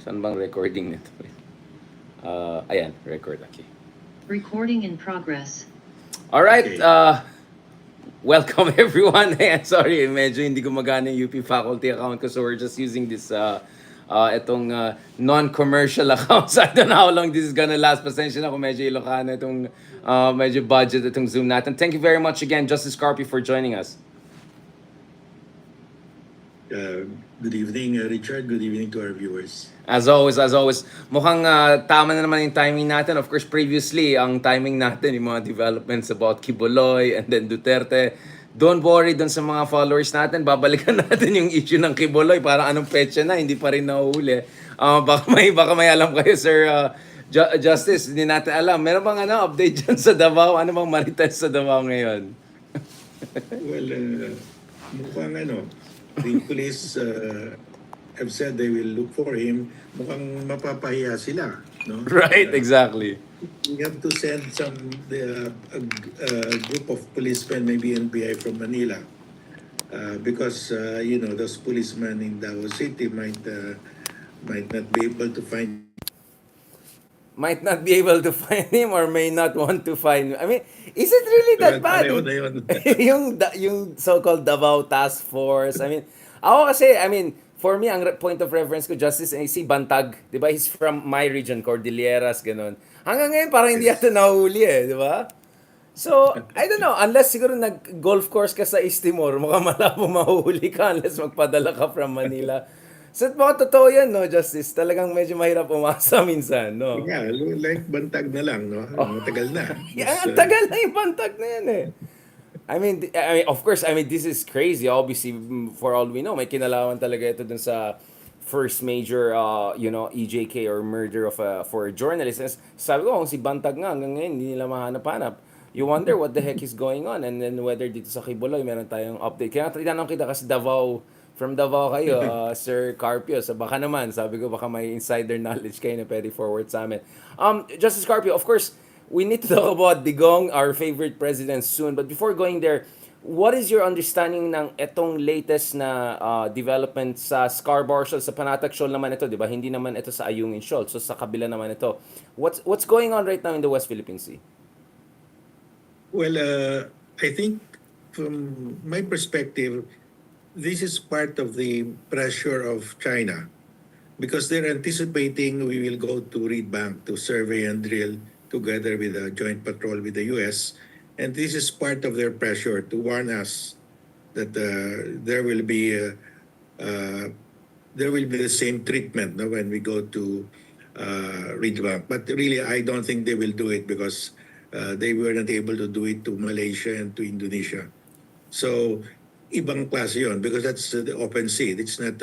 Saan bang recording nito? Ayan, record. Okay. Recording in progress. Alright, Okay. welcome everyone. Ayan, sorry, medyo hindi gumagana yung UP faculty account ko, so we're just using this itong non-commercial account. So I don't know how long this is gonna last. Pasensya na kung medyo Ilocano itong medyo budget itong Zoom natin. Thank you very much again, Justice Carpio, for joining us. Good evening, Richard. Good evening to our viewers. As always, mukhang tama na naman yung timing natin. Of course, previously, ang timing natin, yung mga developments about Kibuloy and then Duterte. Don't worry dun sa mga followers natin. Babalikan natin yung issue ng Kibuloy. Parang anong petsa na, hindi pa rin nahuhuli. Baka may alam kayo, Sir Justice. Hindi natin alam. Meron bang update dyan sa Davao? Ano bang marites sa Davao ngayon? Well, mukhang the police have said they will look for him. Mukhang mapapahiya sila, no? Right, exactly. We have to send a group of policemen, maybe NBI from Manila, because those policemen in Davao City might not be able to find. Might not be able to find him or may not want to find him. I mean, is it really that bad? Pareho na yun. yung so-called Davao Task Force. I mean, ako kasi, for me, ang point of reference ko, Justice, si Bantag, di ba? He's from my region, Cordilleras, ganun. Hanggang ngayon, parang hindi yata nahuli di ba? So, I don't know, unless siguro nag-golf course ka sa East Timor, mukhang malabo mahuhuli ka unless magpadala ka from Manila. So, baka totoo yan, no, Justice? Talagang medyo mahirap umasa minsan, no? Yeah, like bantag na lang, no? Matagal na. Ang tagal na yung Bantag na yan, eh. I mean, of course, this is crazy. Obviously, for all we know, may kinalaman talaga ito dun sa first major, EJK or murder of for a journalist. And sabi ko, kung si Bantag nga, hanggang ngayon, hindi nila mahanap-hanap. You wonder what the heck is going on and then whether dito sa Kibuloy, meron tayong update. Kaya tinanong kita kasi from Davao kayo, Sir Carpio. So baka naman, sabi ko, baka may insider knowledge kayo na pwede forward sa amin. Justice Carpio, of course, we need to talk about Digong, our favorite president, soon. But before going there, what is your understanding ng etong latest na development sa Scarborough Shoal? Sa Panatag Shoal naman ito, di ba? Hindi naman ito sa Ayungin Shoal. So sa kabila naman ito. What's going on right now in the West Philippine Sea? Well, I think from my perspective, this is part of the pressure of China because they're anticipating we will go to Reed Bank to survey and drill together with a joint patrol with the U.S. And this is part of their pressure to warn us that there will be the same treatment, no, when we go to Reed Bank. But really, I don't think they will do it because they were not able to do it to Malaysia and to Indonesia. So ibang klase yun because that's the open sea. It's not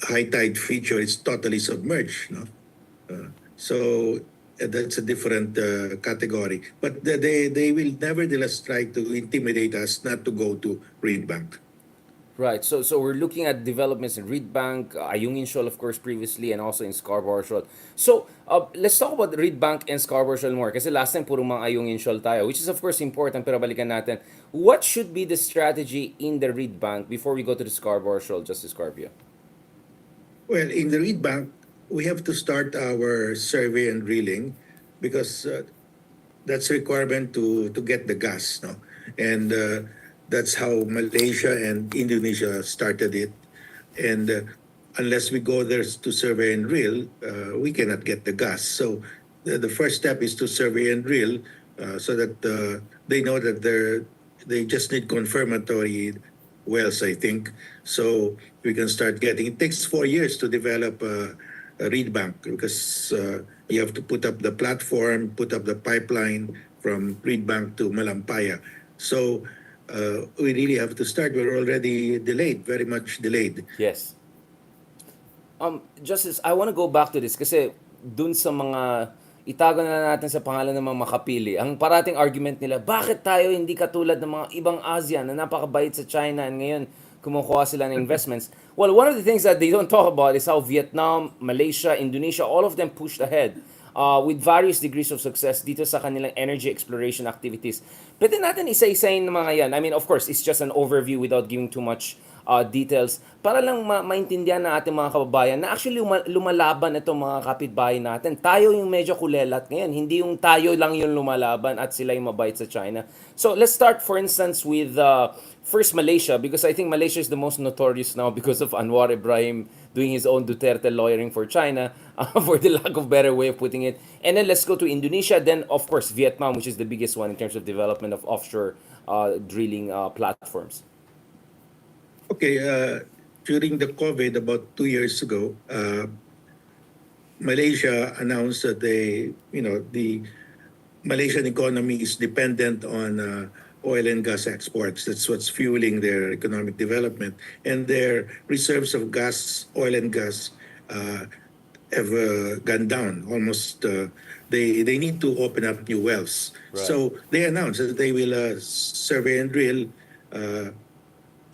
high tide feature. It's totally submerged. No, so that's a different category. But they will nevertheless try to intimidate us not to go to Reed Bank. Right. So we're looking at developments in Reed Bank, Ayungin Shoal, of course, previously, and also in Scarborough Shoal. So let's talk about Reed Bank and Scarborough Shoal more. Kasi last time, puro mga Ayungin Shoal tayo, which is, of course, important, pero balikan natin. What should be the strategy in the Reed Bank before we go to the Scarborough Shoal, Justice Carpio? Well, in the Reed Bank, we have to start our survey and drilling because that's a requirement to get the gas, no? And that's how Malaysia and Indonesia started it. And unless we go there to survey and drill, we cannot get the gas. So the first step is to survey and drill so that they know that they just need confirmatory wells, I think. So we can start getting. It takes 4 years to develop a Reed Bank because you have to put up the platform, put up the pipeline from Reed Bank to Malampaya. So we really have to start. We're already delayed, very much delayed. Yes. Justice, I want to go back to this kasi dun sa mga itago na natin sa pangalan ng mga makapili, ang parating argument nila, bakit tayo hindi katulad ng mga ibang ASEAN na napakabait sa China and ngayon kumukuha sila ng investments? Well, one of the things that they don't talk about is how Vietnam, Malaysia, Indonesia, all of them pushed ahead with various degrees of success dito sa kanilang energy exploration activities. Pwede natin isa-isayin ng mga yan. I mean, of course, it's just an overview without giving too much details para lang maintindihan ng ating mga kababayan na actually lumalaban itong mga kapitbahay natin. Tayo yung medyo kulelat ngayon, hindi yung tayo lang yung lumalaban at sila yung mabait sa China. So let's start for instance with first Malaysia, because I think Malaysia is the most notorious now because of Anwar Ibrahim doing his own Duterte lawyering for China, for the lack of better way of putting it. And then let's go to Indonesia, then of course Vietnam, which is the biggest one in terms of development of offshore drilling platforms. Okay, during the COVID about 2 years ago, Malaysia announced that the Malaysian economy is dependent on oil and gas exports. That's what's fueling their economic development. And their reserves of gas, oil and gas, uh, have gone down. Almost, they need to open up new wells. Right. So they announced that they will survey and drill uh,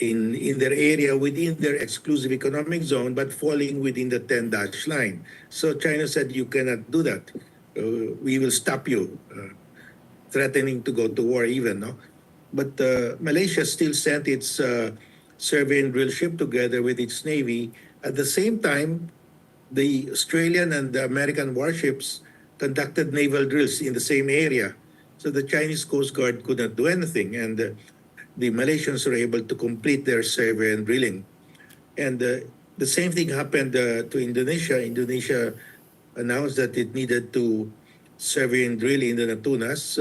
in their area within their exclusive economic zone, but falling within the 10 dash line. So China said, you cannot do that. We will stop you, threatening to go to war even. No? But Malaysia still sent its survey and drill ship together with its navy. At the same time, the Australian and the American warships conducted naval drills in the same area. So the Chinese Coast Guard could not do anything. And the Malaysians were able to complete their survey and drilling. And the same thing happened to Indonesia. Indonesia announced that it needed to survey and drill in the Natunas,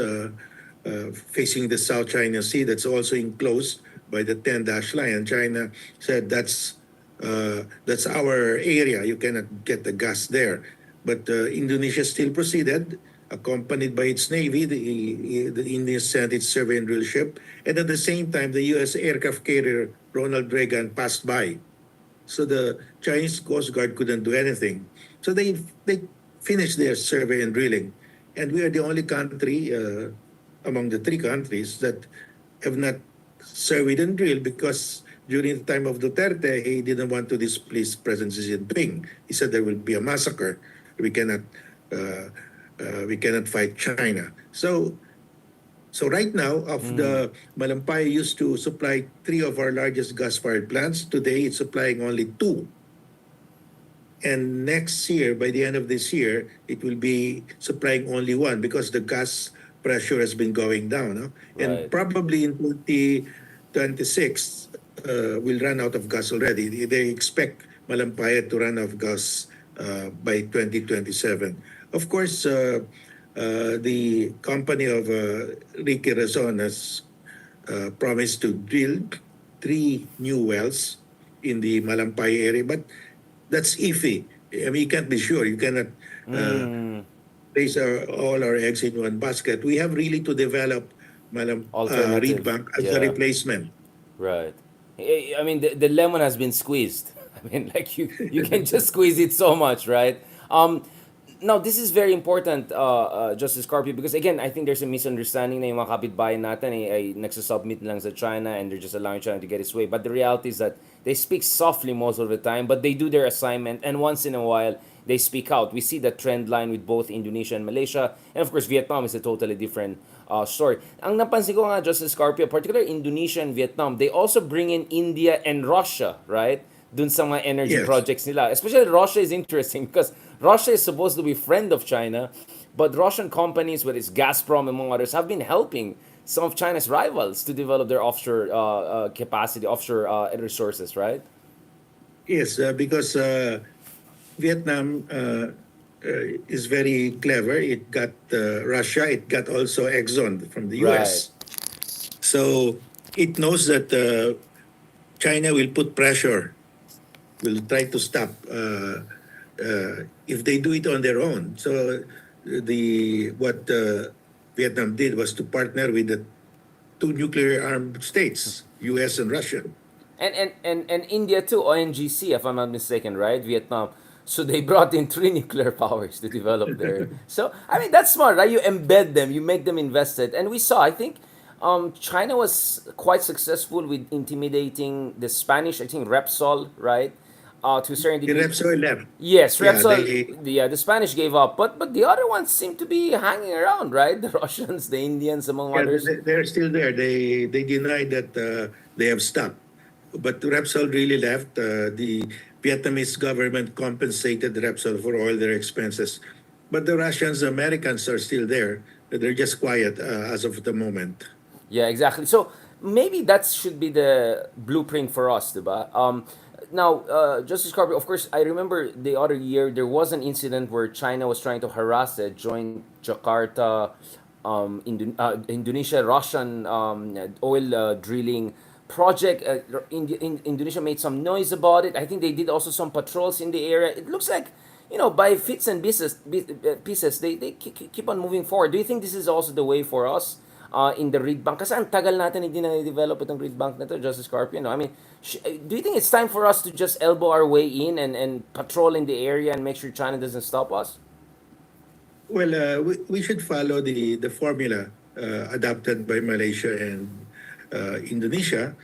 facing the South China Sea, that's also enclosed by the 10 dash line. And China said that's our area. You cannot get the gas there. But Indonesia still proceeded, accompanied by its navy. The Indians sent its survey and drill ship, and at the same time, the U.S. aircraft carrier Ronald Reagan passed by. So the Chinese Coast Guard couldn't do anything. So they finished their survey and drilling, and we are the only country among the three countries that have not surveyed and drilled because during the time of Duterte, he didn't want to displease President Xi Jinping. He said there will be a massacre. We cannot uh, we cannot fight China. So right now, of the Malampay used to supply three of our largest gas-fired plants. Today, it's supplying only two. And next year, by the end of this year, it will be supplying only one because the gas pressure has been going down. No? And Right. probably in 2026, we'll run out of gas already. They expect Malampaya to run out of gas by 2027. Of course, the company of Ricky Razon has promised to drill three new wells in the Malampay area, but that's iffy. I mean, you can't be sure. You cannot place all our eggs in one basket. We have really to develop Reed Alternative. Bank as a Yeah. replacement. Right. I mean, the lemon has been squeezed. I mean, like you can just squeeze it so much, right? Now, this is very important, Justice Carpio, because again, I think there's a misunderstanding na yung mga kapitbahay natin ay nagsasubmit lang sa China and they're just allowing China to get its way. But the reality is that they speak softly most of the time, but they do their assignment, and once in a while, they speak out. We see the trend line with both Indonesia and Malaysia, and of course, Vietnam is a totally different story. Ang napansin ko nga, Justice Carpio, particularly Indonesia and Vietnam, they also bring in India and Russia, right? Dun sa mga energy Yes. projects nila. Especially Russia is interesting because Russia is supposed to be friend of China, but Russian companies, whether it's Gazprom among others, have been helping some of China's rivals to develop their offshore capacity, offshore resources, right? Yes, because Vietnam is very clever. It got Russia. It got also Exxon from the Right. U.S. So it knows that China will put pressure, will try to stop if they do it on their own. So the what Vietnam did was to partner with the two nuclear armed states, U.S. and Russia. And India too, ONGC, if I'm not mistaken, right? Vietnam. So they brought in three nuclear powers to develop their. So I mean that's smart, right? You embed them, you make them invested, and we saw. I think China was quite successful with intimidating the Spanish. I think Repsol, right? To a certain The degree. Repsol left. Yes, Yeah, Repsol. they Yeah, the Spanish gave up, but the other ones seem to be hanging around, right? The Russians, the Indians, among yeah others. they're still there. They denied that they have stopped. but Repsol really left. The Vietnamese government compensated Repsol for all their expenses, but the Russians, Americans are still there. They're just quiet as of the moment. Yeah, exactly. So maybe that should be the blueprint for us, diba? Now, Justice Carpio, of course, I remember the other year there was an incident where China was trying to harass a joint Jakarta, Indonesia, Russian oil drilling project. Indonesia made some noise about it. I think they did also some patrols in the area. It looks like, by fits and pieces, they keep on moving forward. Do you think this is also the way for us in the reed bank? Kasi ang tagal natin hindi na-develop itong reed bank na to, Justice Carpio. No? I mean, do you think it's time for us to just elbow our way in and patrol in the area and make sure China doesn't stop us? Well, we should follow the formula adopted by Malaysia and Indonesia.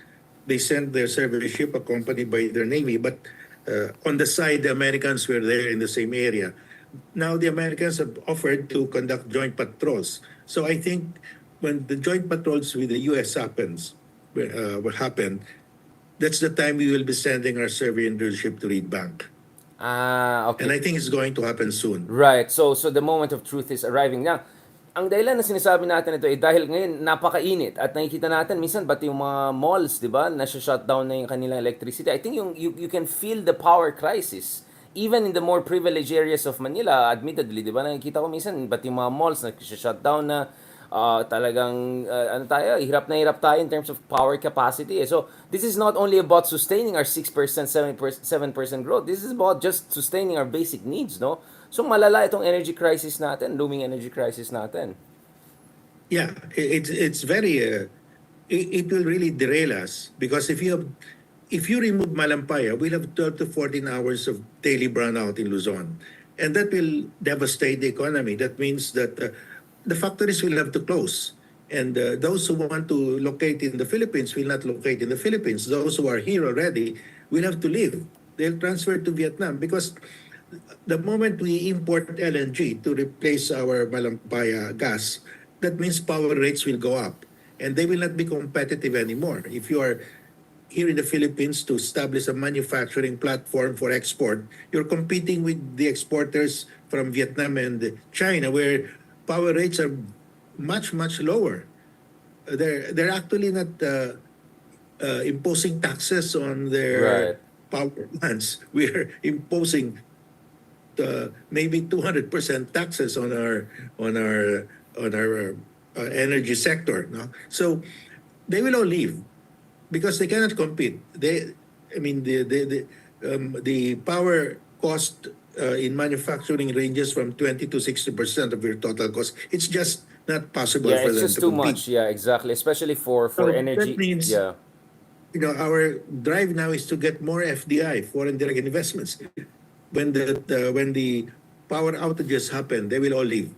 They sent their survey ship accompanied by their navy, but on the side, the Americans were there in the same area. Now the Americans have offered to conduct joint patrols. So I think when the joint patrols with the U.S. will happen, that's the time we will be sending our survey and drill ship to Reed Bank. Okay. And I think it's going to happen soon. Right. So the moment of truth is arriving. Now, ang dahilan na sinasabi natin ito ay dahil ngayon napakainit at nakikita natin minsan pati yung mga malls, 'di ba? Nasa-shutdown na yung kanilang electricity. I think you can feel the power crisis even in the more privileged areas of Manila, admittedly, 'di ba? Nakikita ko minsan pati yung mga malls nag-shutdown na talagang ano tayo, hirap tayo in terms of power capacity. So, this is not only about sustaining our 6%, 7% growth. This is about just sustaining our basic needs, no? So, malala itong energy crisis natin, looming energy crisis natin. Yeah, it's very it will really derail us because if you remove Malampaya, we'll have 12 to 14 hours of daily brownout in Luzon, and that will devastate the economy. That means that the factories will have to close, and those who want to locate in the Philippines will not locate in the Philippines. Those who are here already will have to leave. They'll transfer to Vietnam because the moment we import LNG to replace our Malampaya gas, that means power rates will go up and they will not be competitive anymore. If you are here in the Philippines to establish a manufacturing platform for export, you're competing with the exporters from Vietnam and China, where power rates are much, much lower. They're actually not imposing taxes on their Right. power plants. We're imposing maybe 200% taxes on our energy sector. No? So they will all leave because they cannot compete. I mean, the power cost in manufacturing ranges from 20 to 60% of your total cost. It's just not possible Yeah, for it's them just to too compete. much. Yeah, exactly. Especially for So that energy. means, Yeah. our drive now is to get more FDI, foreign direct investments. When the power outages happen, they will all leave.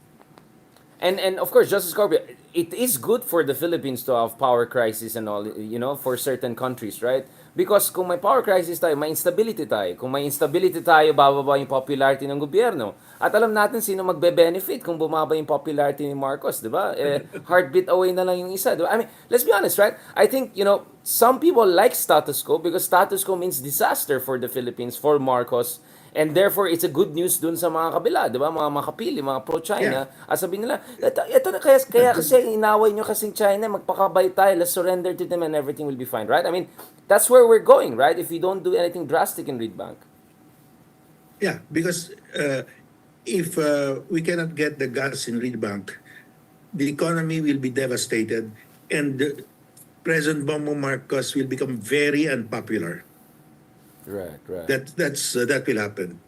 And of course, Justice Corbett, it is good for the Philippines to have power crisis and all, for certain countries, right? Because kung may power crisis tayo, may instability tayo. Kung may instability tayo, bababa yung popularity ng gobyerno. At alam natin sino magbe-benefit kung bumaba yung popularity ni Marcos, di ba? Heartbeat away na lang yung isa, di ba? I mean, let's be honest, right? I think, some people like status quo because status quo means disaster for the Philippines, for Marcos. And therefore, it's a good news dun sa mga kabila, di ba? Mga makapili, mga pro-China. Yeah. At sabihin nila, ito na kaya kasi inaway nyo kasing China, magpakabay tayo, let's surrender to them and everything will be fine, right? I mean, that's where we're going, right? If we don't do anything drastic in Reed Bank. Yeah, because if we cannot get the gas in Reed Bank, the economy will be devastated, and President Bongbong Marcos will become very unpopular. Right, right. That will happen.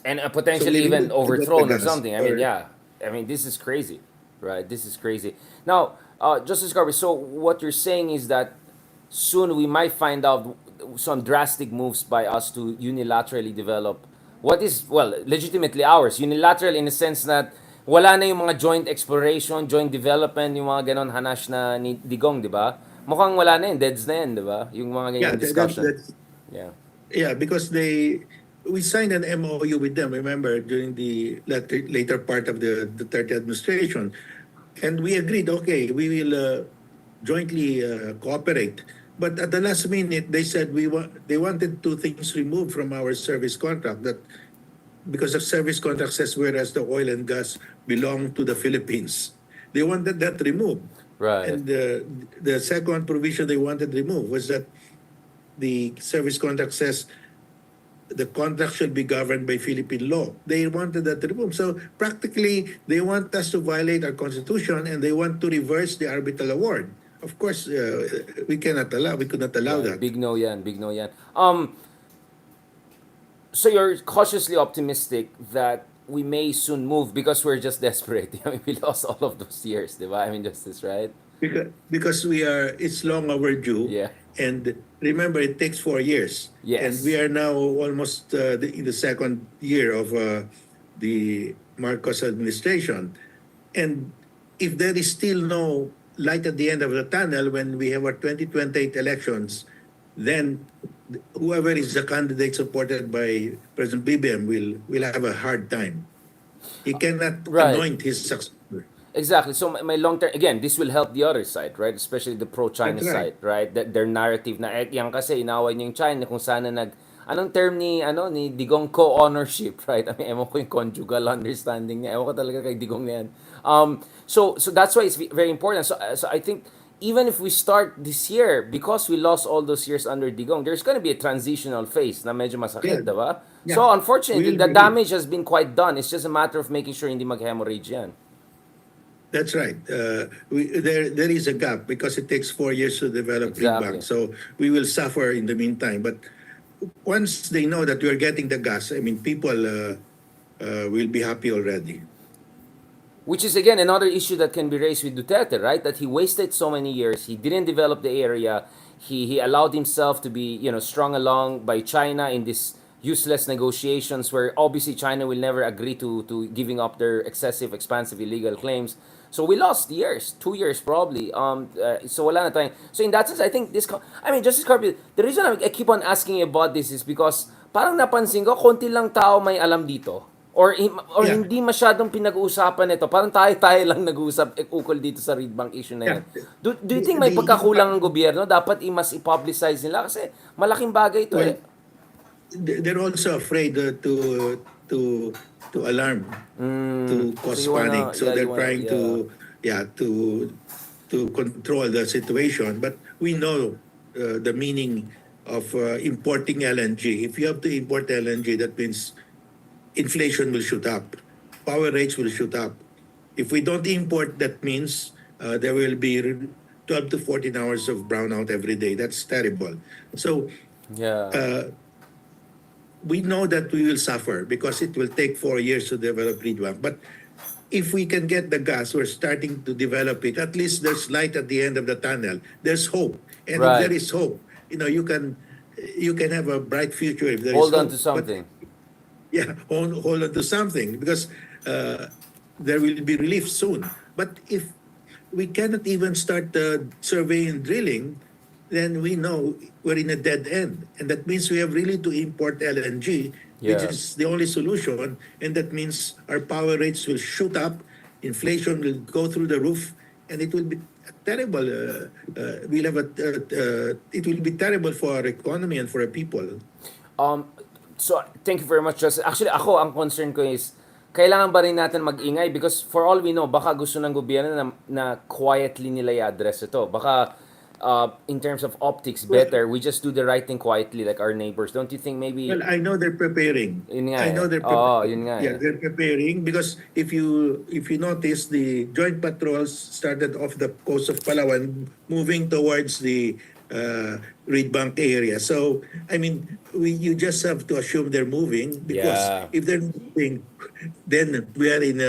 And So potentially we even need to get the overthrown or gas. something. I mean, yeah. I mean, this is crazy, right? This is crazy. Now, Justice Garvey, so what you're saying is that soon we might find out some drastic moves by us to unilaterally develop what is, well, legitimately ours. Unilateral in the sense that wala na yung mga joint exploration, joint development, yung mga ganon hanash na ni Digong, di ba? Mukhang wala na yun, deads na yun, di ba? Yung mga Yeah, ganyang discussion. that's Yeah. yeah, because we signed an MOU with them. Remember during the later part of the Duterte administration, and we agreed. Okay, we will jointly cooperate But at the last minute, they said they wanted two things removed from our service contract, that because the service contract says whereas the oil and gas belong to the Philippines, they wanted that removed. Right. And the second provision they wanted removed was that the service contract says the contract shall be governed by Philippine law. They wanted that removed. So practically, they want us to violate our constitution, and they want to reverse the arbitral award. Of course, we could not allow Right. that. Big no yan. Big no yan. So you're cautiously optimistic that we may soon move because we're just desperate. I mean, we lost all of those years, di ba? I mean, Justice, right? Because it's long overdue. Yeah. And remember, it takes 4 years. And we Yes. are now almost in the second year of the Marcos administration. And if there is still no light at the end of the tunnel when we have our 2028 elections, then whoever is the candidate supported by President BBM will have a hard time. He cannot Right. anoint his successor. Exactly. So my long term, again, this will help the other side, right? Especially the pro-China That's right. side, right? That their narrative na yan kasi inaway niyo yung China kung sana anong term ni Digong co-ownership, right? I mean, ewan ko yung conjugal understanding niya. Ewan ko talaga kay Digong na yan. So that's why it's very important. So I think even if we start this year, because we lost all those years under Digong, there's gonna be a transitional phase na medyo Yeah. masakit, diba? Yeah. So unfortunately, We the will damage has been quite done. It's just a matter of making sure hindi mag-hemorrhage yan. That's right. There is a gap because it takes 4 years to develop Exactly. feedback. So we will suffer in the meantime. But once they know that we are getting the gas, I mean, people will be happy already. Which is again another issue that can be raised with Duterte, right? That he wasted so many years. He didn't develop the area. He allowed himself to be strung along by China in this useless negotiations where obviously China will never agree to giving up their excessive, expansive, illegal claims. So we lost years, 2 years probably. So wala na tayong. So in that sense, I think I mean, Justice Carpio, the reason I keep on asking you about this is because parang napansin ko, konti lang tao may alam dito. Or Yeah. hindi masyadong pinag-uusapan ito. Parang tayo lang nag-uusap ukol dito sa read bank issue na Yeah. yan. Do you think may pagkakulang ng gobyerno? Dapat mas i-publicize nila kasi malaking bagay ito Well, eh. they're also afraid to to alarm, to So cause you wanna, panic. So yeah, you they're wanna, trying yeah. to control the situation. But we know the meaning of importing LNG. If you have to import LNG, that means inflation will shoot up, power rates will shoot up. If we don't import, that means there will be 12 to 14 hours of brownout every day. That's terrible. So Yeah. we know that we will suffer because it will take 4 years to develop Ridwan. But if we can get the gas, we're starting to develop it. At least there's light at the end of the tunnel. There's hope, and if there Right. is hope, you can have a bright future if there is Hold on hope. to But something. yeah, hold on to something because there will be relief soon. But if we cannot even start the survey and drilling, then we know we're in a dead end. And that means we have really to import LNG, which Yeah. is the only solution. And that means our power rates will shoot up, inflation will go through the roof, and it will be terrible. It will be terrible for our economy and for our people. Um, so, thank you very much, Justice. Actually, ako, ang concern ko is, kailangan ba rin natin mag-ingay? Because for all we know, baka gusto ng gobyerno na quietly nila i-address ito. Baka, in terms of optics, better, we just do the right thing quietly like our neighbors. Don't you think maybe, Well, I know they're preparing. yun nga I know eh. they're Oo, preparing. yun nga Yeah, eh. they're preparing because if you notice, the joint patrols started off the coast of Palawan, moving towards the Reed Bank area. So, I mean, you just have to assume they're moving because Yeah. if they're moving, then we're in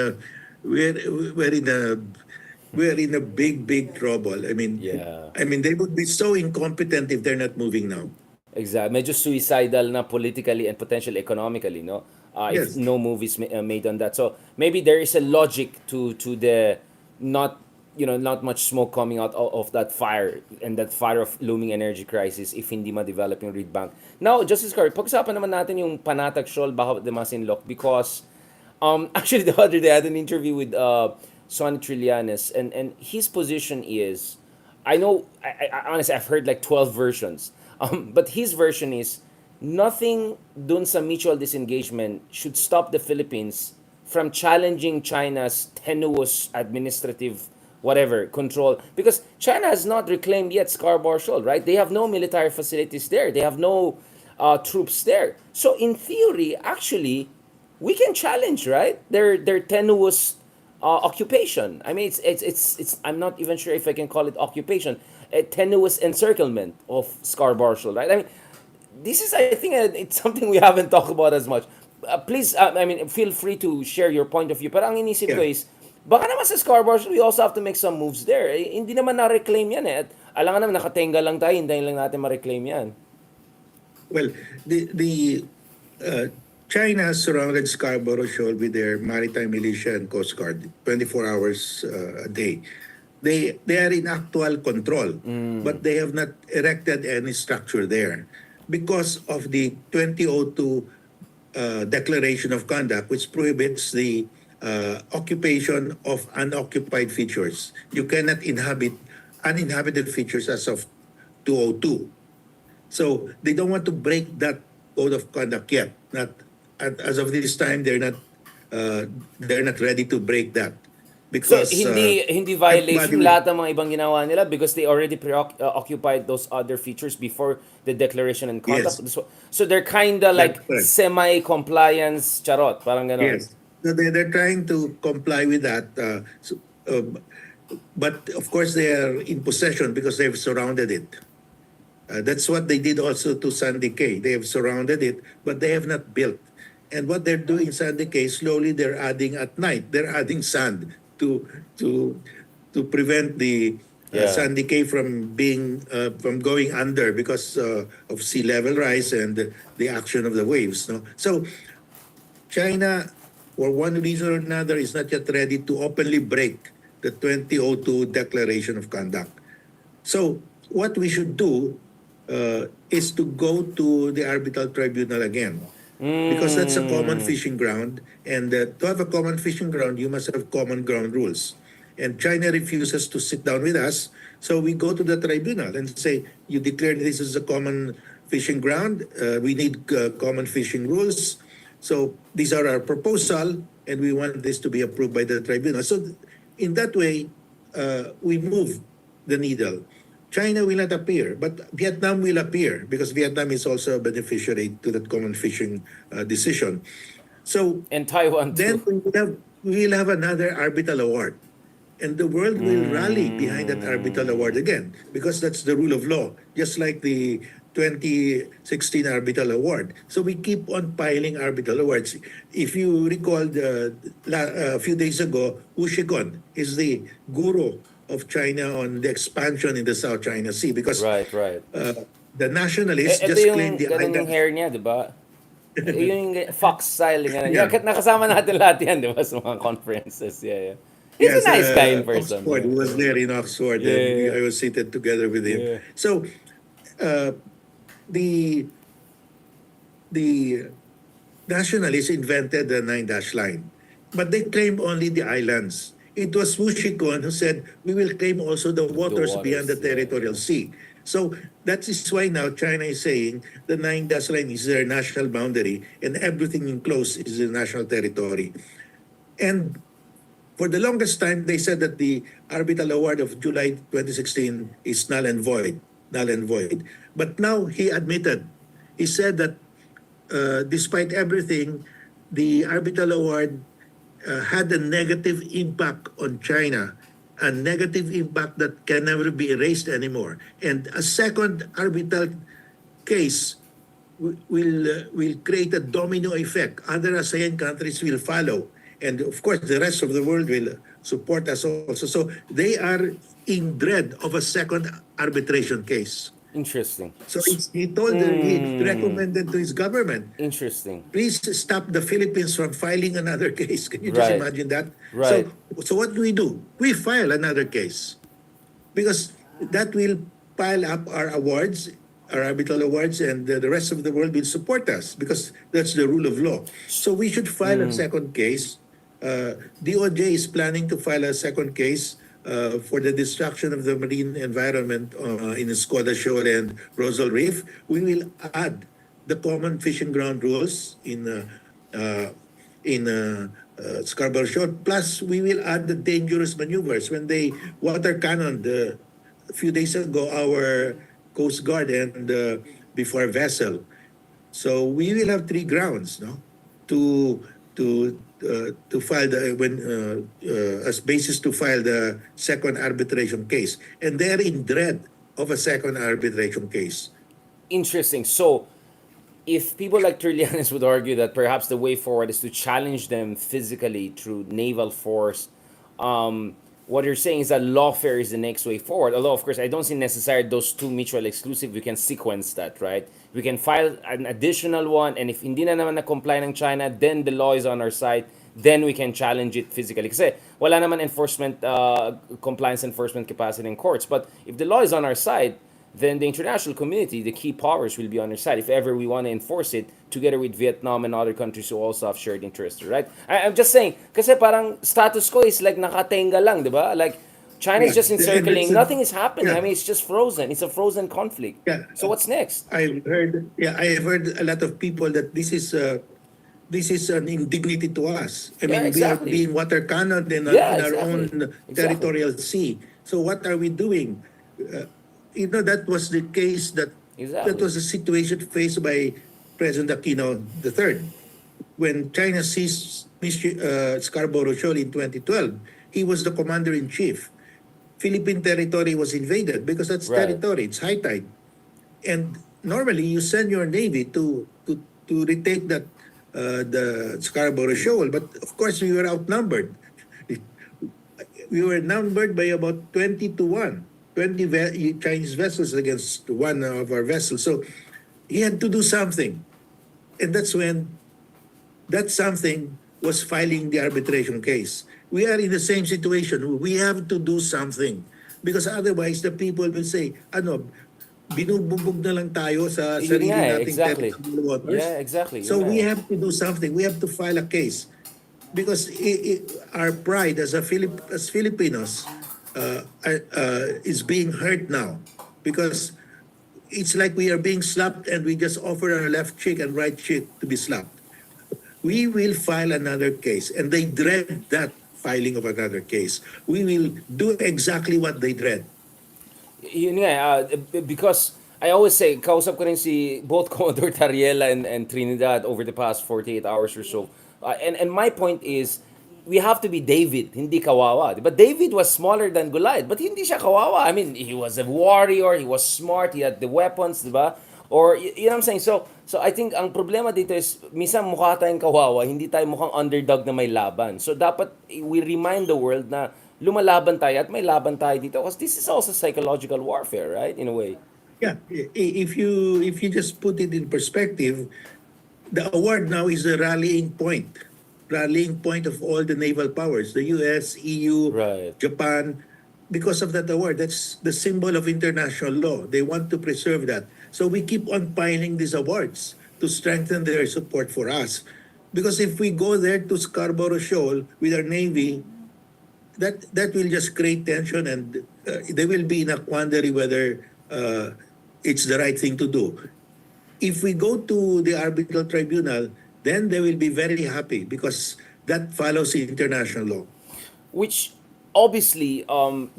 a big trouble. Yeah. I mean, they would be so incompetent if they're not moving now. Exactly. Medyo suicidal na politically and potentially economically, no? If Yes. no move is made on that. So maybe there is a logic to the not not much smoke coming out of that fire and that fire of looming energy crisis if hindi ma-develop yung reed bank. Now, Justice Curry, pag-usapan naman natin yung panatag Shoal Baha de Masinloc because actually the other day I had an interview with Sonny Trillanes and his position is I know, honestly, I've heard like 12 versions. But his version is nothing dun sa mutual disengagement should stop the Philippines from challenging China's tenuous administrative whatever control, because China has not reclaimed yet Scarborough Shoal, right? They have no military facilities there. They have no troops there. So in theory, actually, we can challenge, right? Their tenuous occupation. I mean, it's. I'm not even sure if I can call it occupation. A tenuous encirclement of Scarborough Shoal, right? I mean, this is, I think, it's something we haven't talked about as much. Please, I mean, feel free to share your point of view. Pero ang inisip ko Yeah. is, baka naman sa Scarborough, we also have to make some moves there. Hindi naman na-reclaim yan eh. At alangan naman, nakatenga lang tayo, hintayin lang natin ma-reclaim yan. Well, the uh, China surrounded Scarborough Shoal with their maritime militia and coast guard 24 hours a day. They are in actual control, but they have not erected any structure there because of the 2002 Declaration of Conduct, which prohibits the occupation of unoccupied features. You cannot inhabit uninhabited features as of 202. So they don't want to break that code of conduct yet. Not as of this time, they're not ready to break that So because hindi everybody violation will, lahat ng mga ibang ginawa nila because they already occupied those other features before the declaration and conduct. yes, So they're kind of that's like correct. semi-compliance charot, parang ganon. Yes, so they're trying to comply with that. But of course, they are in possession because they've surrounded it. That's what they did also to Sandy Cay. They have surrounded it, but they have not built. And what they're doing in Sandy Cay, slowly they're adding at night. They're adding sand to to to prevent the Yeah. Sandy Cay from going under because of sea level rise and the action of the waves. No, so China, for one reason or another, is not yet ready to openly break the 2002 Declaration of Conduct. So what we should do is to go to the arbitral tribunal again because that's a common fishing ground, and to have a common fishing ground you must have common ground rules, and China refuses to sit down with us, so we go to the tribunal and say, you declared this is a common fishing ground, we need common fishing rules, so these are our proposal and we want this to be approved by the tribunal. So in that way we move the needle. China will not appear, but Vietnam will appear because Vietnam is also a beneficiary to that common fishing decision. So And Taiwan then too. we will have another arbitral award. And the world will rally behind that arbitral award again because that's the rule of law, just like the 2016 arbitral award. So we keep on piling arbitral awards. If you recall, a few days ago, Wu Shikon is the guru of China on the expansion in the South China Sea because Right. the nationalists Ito just yung claimed the ganun yung island. hair niya, di ba? Yung fox style, yung Yeah. nakasama natin lahat yan, di ba, sa mga conferences. Yeah. He's a Yes, nice guy in person. Oxford was there in Oxford, and Yeah. I was seated together with him. Yeah. So, the the nationalists invented the nine dash line, but they claim only the islands. It was Wu Shikon who said, we will claim also the waters beyond the waters, yeah. territorial sea. So that is why now China is saying the nine dash line is their national boundary and everything enclosed is the national territory. And for the longest time, they said that the arbitral award of July 2016 is null and void, null and void. But now he admitted, he said that despite everything, the arbitral award had a negative impact on China, a negative impact that can never be erased anymore. And a second arbitral case will create a domino effect. Other ASEAN countries will follow. And of course, the rest of the world will support us also. So they are in dread of a second arbitration case. Interesting. So he recommended to his government, Interesting. please stop the Philippines from filing another case. Can you just Right. imagine that? Right. So what do? We file another case because that will pile up our awards, our arbitral awards, and the rest of the world will support us because that's the rule of law. So we should file a second case. DOJ is planning to file a second case for the destruction of the marine environment in Escoda Shoal and Rosal Reef, we will add the common fishing ground rules uh, in Scarborough Shoal. Plus, we will add the dangerous maneuvers. When they water cannoned a few days ago our Coast Guard and before vessel. So we will have three grounds, no, to to file the as basis to file the second arbitration case, and they're in dread of a second arbitration case. Interesting. So, if people like Trillianis would argue that perhaps the way forward is to challenge them physically through naval force, what you're saying is that lawfare is the next way forward. Although, of course, I don't see necessarily those two mutually exclusive. We can sequence that, right? We can file an additional one, and if hindi na naman na-comply ng China, then the law is on our side. Then we can challenge it physically. Kasi wala naman enforcement, compliance enforcement capacity in courts. But if the law is on our side, then the international community, the key powers, will be on our side if ever we want to enforce it together with Vietnam and other countries who also have shared interests, right? I'm just saying, kasi parang status quo is like nakatenga lang, di ba? Like, China is Yeah, just and encircling, nothing is happening. I yeah, mean, it's just frozen. It's a frozen conflict. yeah. So what's next? I've heard a lot of people that this is an indignity to us. I Yeah, mean, we are exactly. being water cannoned Yeah, in our exactly. own Exactly. territorial sea. So what are we doing? That was the case that Exactly. was the situation faced by President Aquino III. When China seized Scarborough Shoal in 2012, he was the commander in chief. Philippine territory was invaded because that's Right. territory, it's high tide. And normally you send your navy to retake the Scarborough Shoal, but of course we were outnumbered. We were numbered by about 20 to 1, 20 Chinese vessels against one of our vessels. So he had to do something. And that's when that something was filing the arbitration case. We are in the same situation. We have to do something. Because otherwise, the people will say, ano, binubugbog na lang tayo sa Yun nga sarili eh, nating exactly. territorial waters. Yeah, exactly. Yun So nga we eh. have to do something. We have to file a case. Because our pride as as Filipinos is being hurt now. Because it's like we are being slapped and we just offer our left cheek and right cheek to be slapped. We will file another case, and they dread that filing of another case. We will do exactly what they dread. Yun nga, because I always say, kausap ko rin si both Commodore Tariela and Trinidad over the past 48 hours or so. And my point is, we have to be David, hindi kawawa. But David was smaller than Goliath, but hindi siya kawawa. I mean, he was a warrior, he was smart, he had the weapons, di ba? Or, you know what I'm saying? So I think ang problema dito is, minsan mukha tayong kawawa, hindi tayo mukhang underdog na may laban. So dapat we remind the world na lumalaban tayo at may laban tayo dito because this is also psychological warfare, right? In a way. Yeah, if you just put it in perspective, the award now is the rallying point of all the naval powers, the US, EU, Right. Japan, because of that award. That's the symbol of international law. They want to preserve that. So we keep on piling these awards to strengthen their support for us. Because if we go there to Scarborough Shoal with our Navy, that will just create tension, and they will be in a quandary whether it's the right thing to do. If we go to the arbitral tribunal, then they will be very happy because that follows international law. Which obviously,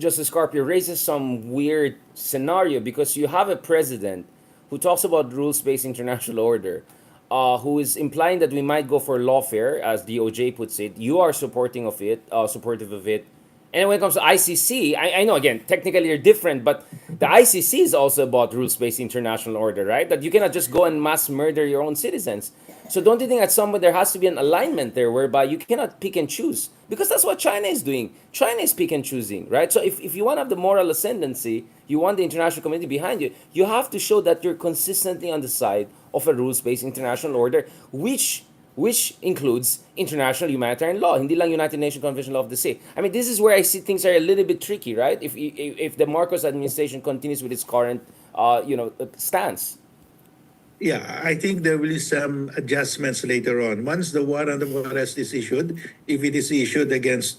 Justice Carpio raises some weird scenario because you have a president who talks about rules-based international order, who is implying that we might go for lawfare, as DOJ puts it. You are supportive of it. And when it comes to ICC, I know again technically they're different, but the ICC is also about rules-based international order, right? That you cannot just go and mass murder your own citizens. So don't you think at some point there has to be an alignment there whereby you cannot pick and choose? Because that's what China is doing. China is pick and choosing, right? So if you want to have the moral ascendancy, you want the international community behind you, you have to show that you're consistently on the side of a rules-based international order, which includes international humanitarian law, hindi lang United Nations Convention Law of the Sea. I mean, this is where I see things are a little bit tricky, right? If the Marcos administration continues with its current, stance. Yeah, I think there will be some adjustments later on. Once the warrant of arrest is issued, if it is issued against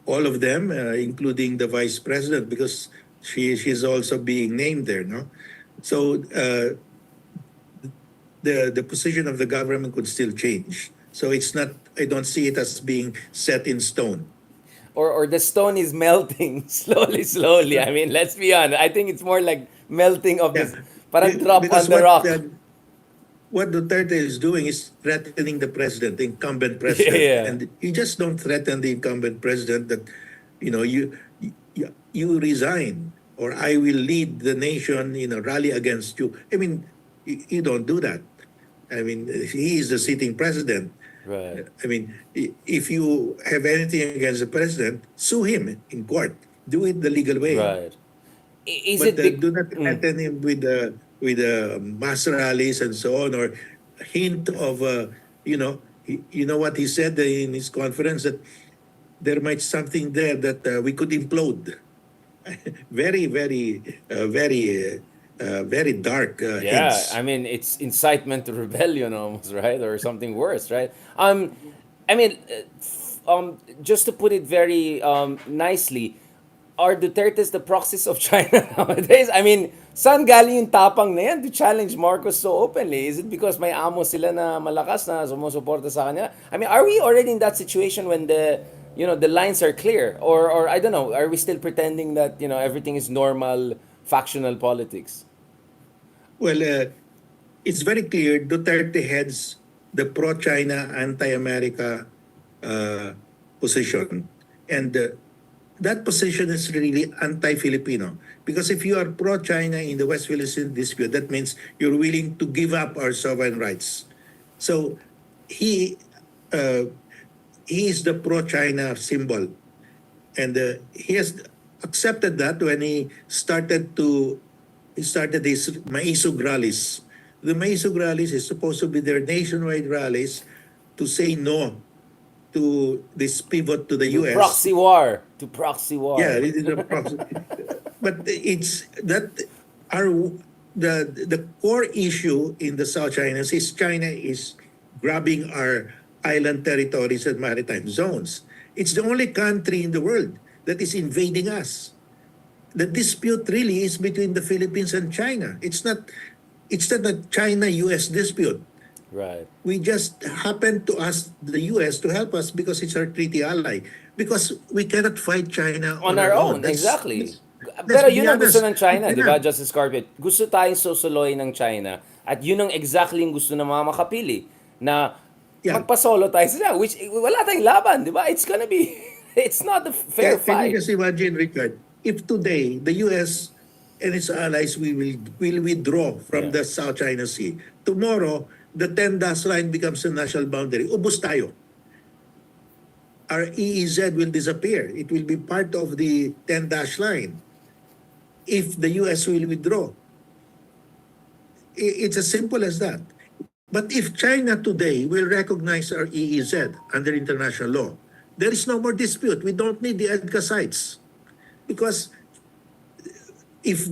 all of them, including the vice president, because she's also being named there, no? So the position of the government could still change. So it's not. I don't see it as being set in stone. Or the stone is melting slowly, slowly. I mean, let's be honest. I think it's more like melting of Yeah, this, parang drop on because the rock. what Duterte is doing is threatening the president, the incumbent president, Yeah, and you just don't threaten the incumbent president that, you resign or I will lead the nation, rally against you. I mean, you don't do that. I mean, he is the sitting president. right, I mean, if you have anything against the president, sue him in court. Do it the legal way. right. Is But it big? do not threaten him with mass rallies and so on, or hint of you know what he said in his conference, that there might something there that we could implode. Very, very dark Yeah, hints. I mean, it's incitement to rebellion almost, right? Or something worse, right? I mean, just to put it very nicely, are Duterte's the proxies of China nowadays? I mean, saan galing yung tapang na yan to challenge Marcos so openly? Is it because may amo sila na malakas na sumusuporta sa kanya? I mean, are we already in that situation when the lines are clear? Or I don't know, are we still pretending that, everything is normal factional politics? Well, it's very clear Duterte heads the pro-China, anti-America uh, position. And that position is really anti-Filipino. Because if you are pro-China in the West Philippine dispute, that means you're willing to give up our sovereign rights. So he uh, he is the pro-China symbol, and he has accepted that when he started his Maisog rallies. The Maisog rallies is supposed to be their nationwide rallies to say no to this pivot to the To U.S. proxy war. To proxy Yeah, war. it is a proxy. But it's that our the core issue in the South China Sea is China is grabbing our island territories and maritime zones. It's the only country in the world that is invading us. The dispute really is between the Philippines and China. It's not a China-US dispute. Right. We just happen to ask the US to help us because it's our treaty ally. Because we cannot fight China On on our our own. own, exactly. Let's Pero be yun ang gusto honest. ng We China, di ba, cannot. Justice Carpet? Gusto tayong susuloy ng China at yun ang exactly yung gusto ng mga makapili na Yeah. magpasolo tayo sa China, which wala tayong laban, di ba? It's gonna be, it's not a fair Can you fight. just imagine, Richard, if today the US and its allies will withdraw from Yeah. the South China Sea, tomorrow the 10-dash line becomes a national boundary. Ubus tayo. Our EEZ will disappear. It will be part of the 10-dash line if the US will withdraw. It's as simple as that. But if China today will recognize our EEZ under international law, there is no more dispute. We don't need the EDCA sites because if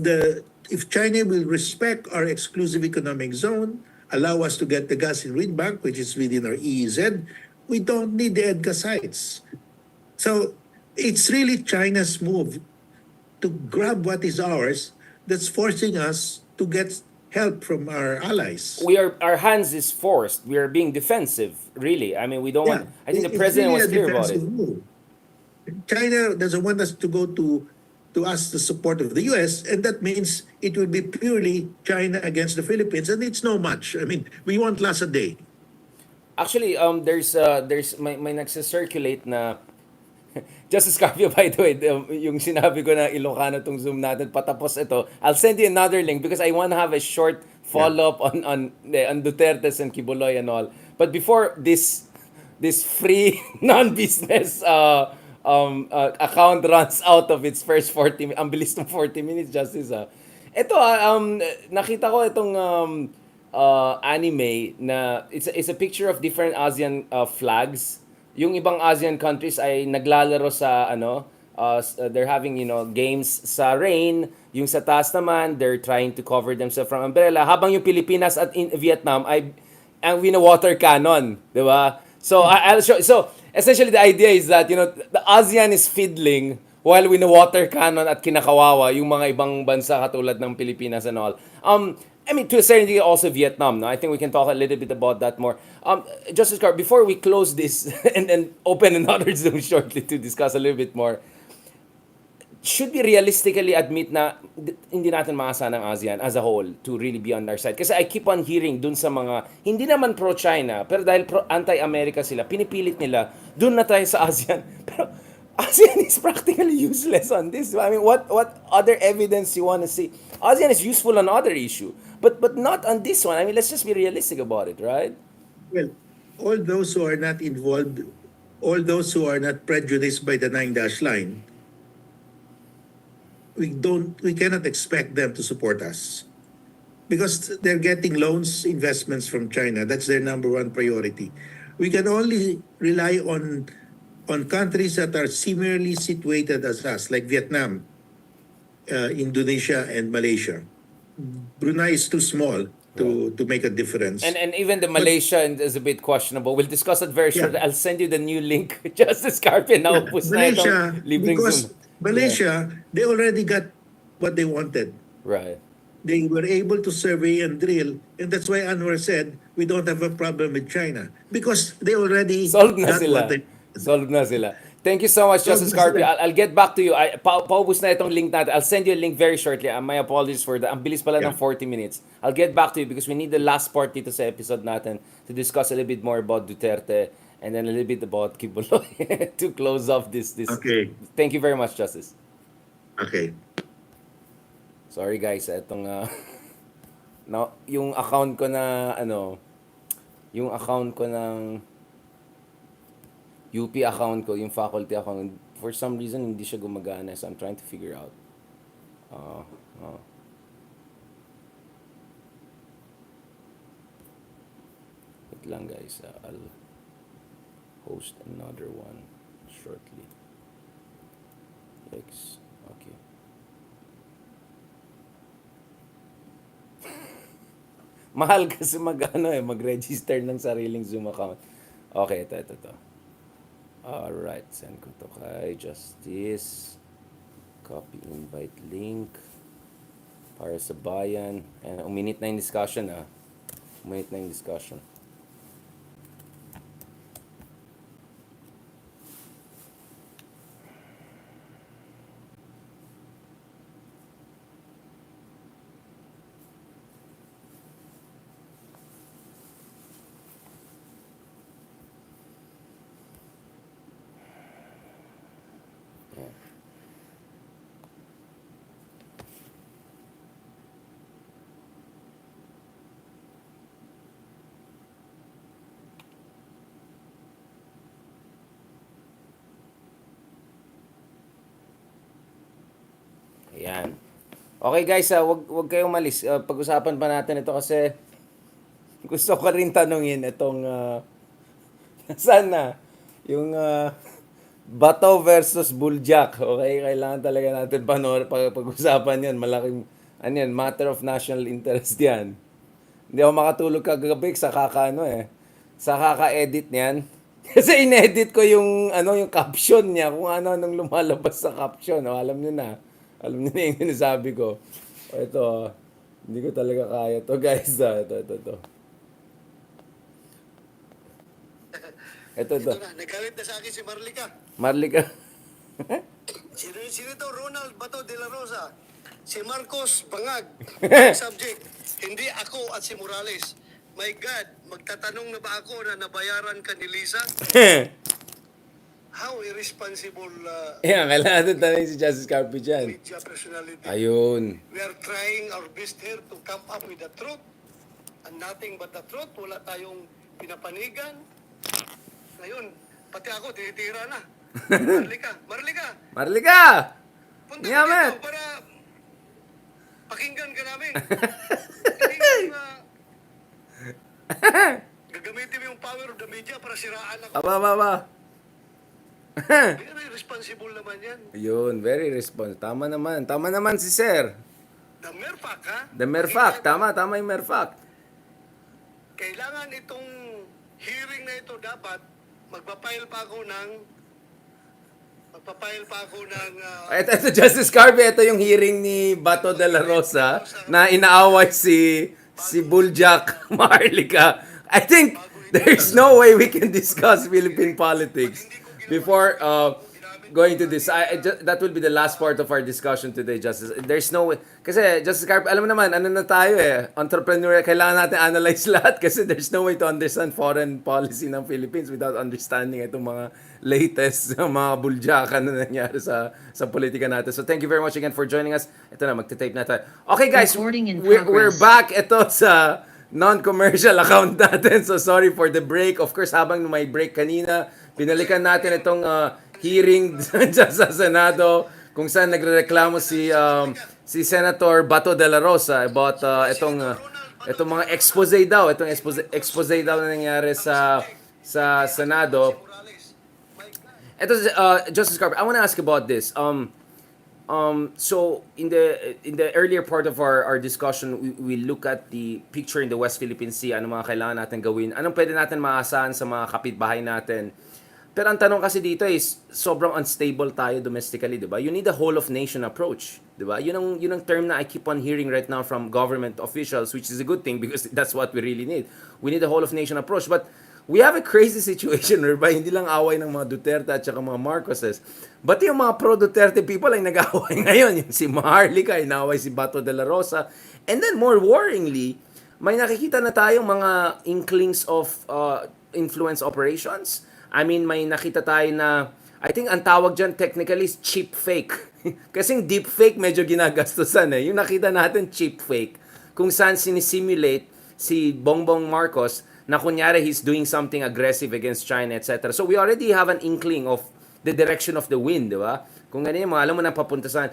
China will respect our exclusive economic zone, allow us to get the gas in Reed Bank, which is within our EEZ, we don't need the EDCA sites. So it's really China's move to grab what is ours that's forcing us to get help from our allies. Our hands is forced. We are being defensive, really. I mean, we don't want. Yeah, I think the it's president really was a clear about defensive it. move. China doesn't want us to go to ask the support of the US, and that means it will be purely China against the Philippines, and it's no match. I mean, we want last a day. Actually, there's may nagsa-circulate na Justice Carpio, by the way, yung sinabi ko na Ilocano tong Zoom natin, patapos ito. I'll send you another link because I want to have a short Yeah. follow-up on Duterte's and Kibuloy and all. But before this free non-business account runs out of its first 40 ang bilis ng 40 minutes, Justice. Ito, nakita ko itong anime na it's a picture of different ASEAN flags. Yung ibang ASEAN countries ay naglalaro sa they're having games sa rain, yung sa taas naman they're trying to cover themselves from umbrella, habang yung Pilipinas at in Vietnam ay ang water cannon, 'di ba? So I'll show, so essentially the idea is that, the ASEAN is fiddling while wino-water cannon at kinakawawa yung mga ibang bansa katulad ng Pilipinas and all. I mean, to a certain degree, also Vietnam, no? I think we can talk a little bit about that more. Justice Carp, before we close this and open another Zoom shortly to discuss a little bit more, should we realistically admit na hindi natin maasa ng ASEAN as a whole to really be on our side? Kasi I keep on hearing dun sa mga, hindi naman pro-China, pero dahil anti-America sila, pinipilit nila, dun na tayo sa ASEAN. Pero ASEAN is practically useless on this. I mean, what other evidence you want to see? ASEAN is useful on other issue, but not on this one. I mean, let's just be realistic about it, right? Well, all those who are not involved, all those who are not prejudiced by the nine-dash line, we cannot expect them to support us because they're getting loans, investments from China. That's their number one priority. We can only rely on countries that are similarly situated as us, like Vietnam, Indonesia, and Malaysia. Brunei is too small to make a difference. And even the Malaysia is a bit questionable. We'll discuss it very shortly. Yeah. I'll send you the new link. Justice Carpio, Yeah, naupos na Malaysia, itong libreng because Zoom. Malaysia, they already got what they wanted. Right. They were able to survey and drill, and that's why Anwar said we don't have a problem with China because they already Solved na got sila. what they. Solved na sila. Thank you so much, Solved Justice na Carpio. sila. I'll get back to you. Paubos na itong link natin. I'll send you a link very shortly. My apologies for that. Ang bilis pala ng Yeah. 40 minutes. I'll get back to you because we need the last part dito sa episode natin to discuss a little bit more about Duterte and then a little bit about Kibuloy to close off this. Okay. Thank you very much, Justice. Okay. Sorry guys, etong no, yung account ko na yung account ko ng UP account ko, yung faculty account, for some reason hindi siya gumagana. So I'm trying to figure out. Wait lang guys, I'll host another one shortly. Yikes. Okay. Mahal kasi mag-register ng sariling Zoom account. Okay, ito. Alright, send ko to kay Justice. Copy invite link. Para sa bayan. And uminit na yung discussion Uminit na yung discussion. Ayan. Okay guys, wag kayong malis. Pag-usapan pa natin ito kasi gusto ko rin tanungin itong saan na yung Bato versus Buljak. Okay, kailangan talaga natin pag-usapan 'yan. Malaking matter of national interest 'yan. Hindi ako makatulog kagabi sa sa kaka-edit niyan. Kasi inedit ko yung yung caption niya, kung anong lumalabas sa caption. Alam niyo na. Alam niyo na yung sinasabi ko. Ito, hindi ko talaga kaya to guys. Ito. Ito. Ito na, nagalit na sa akin si Marlica. Marlika. Sino ito? Ronald Bato de la Rosa. Si Marcos Bangag. Subject, hindi ako at si Morales. My God, magtatanong na ba ako na nabayaran ka ni Lisa? How irresponsible Yan, kailangan natin tanongin si Justice Carpio dyan. media personality. Ayun. We are trying our best here to come up with the truth. And nothing but the truth. Wala tayong pinapanigan. Ngayon, pati ako, tinitira na. Marlica, Marlika! punta ka Yaman! dito para pakinggan ka namin. Hindi mo gagamitin mo yung power of the media para siraan ako. Aba. Very responsible naman yan. Ayun, very responsive. Tama naman si Sir. The mere fact, ha? The mere fact. Tama yung mere fact. Kailangan itong hearing na ito dapat magpapile pa ako ng Ito, Justice Carpio, ito yung hearing ni Bato de la Rosa na inaaway si Buljak Maharlika. I think there's no way we can discuss Philippine politics before going to this. That will be the last part of our discussion today, Justice. There's no way. Kasi, Justice Carpio, alam mo naman, ano na tayo entrepreneur, kailangan natin analyze lahat kasi there's no way to understand foreign policy ng Philippines without understanding itong mga latest mga buljakan na nangyari sa politika natin. So thank you very much again for joining us. Ito na, magte-tape na tayo. Okay guys, Recording in we're progress. back. Ito sa non-commercial account natin. So sorry for the break. Of course, habang may break kanina, pinalikan natin itong hearing dyan sa Senado kung saan nagrereklamo si Senator Bato de la Rosa about itong mga expose daw, expose daw na nangyari sa Senado. Ito, Justice Carpio, I want to ask about this. So in the earlier part of our discussion, we look at the picture in the West Philippine Sea. Ano mga kailangan natin gawin? Anong pwede natin maasahan sa mga kapitbahay natin? Pero ang tanong kasi dito is, sobrang unstable tayo domestically, di ba? You need a whole-of-nation approach, di ba? Yun ang term na I keep on hearing right now from government officials, which is a good thing because that's what we really need. We need a whole-of-nation approach. But we have a crazy situation whereby hindi lang away ng mga Duterte at saka mga Marcoses. But yung mga pro-Duterte people ay nag-away ngayon. Yung si Maharlika, inaway si Bato de la Rosa. And then more worryingly, may nakikita na tayong mga inklings of influence operations. I mean, may nakita tayo na, I think ang tawag dyan technically is cheap fake. Kasing deep fake medyo ginagastusan eh. Yung nakita natin cheap fake, kung saan sinisimulate si Bongbong Marcos na kunyari he's doing something aggressive against China, etc. So we already have an inkling of the direction of the wind, di ba? Kung ganyan mo, alam mo na papunta saan.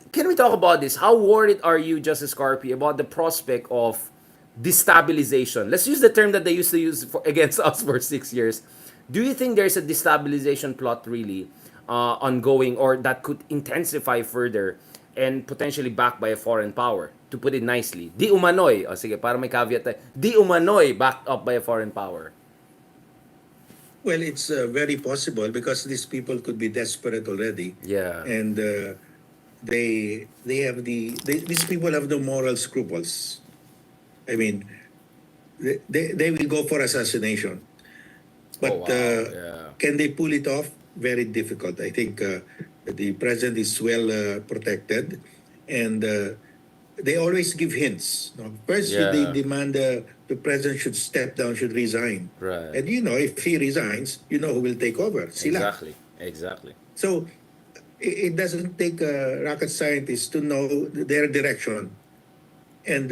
Can we talk about this? How worried are you, Justice Carpio, about the prospect of destabilization? Let's use the term that they used to use against us for 6 years. Do you think there's a destabilization plot really ongoing or that could intensify further and potentially backed by a foreign power? To put it nicely, di umano'y, sige, para may caveat tayo, di umano'y backed up by a foreign power. Well, it's very possible because these people could be desperate already. Yeah. And these people have no moral scruples. I mean, they will go for assassination. But Oh, wow. Yeah. can they pull it off? Very difficult. I think the president is well protected, and they always give hints. No? First, Yeah. they demand the president should step down, should resign. Right. And if he resigns, who will take over? Sila. Exactly. So it doesn't take rocket scientists to know their direction. And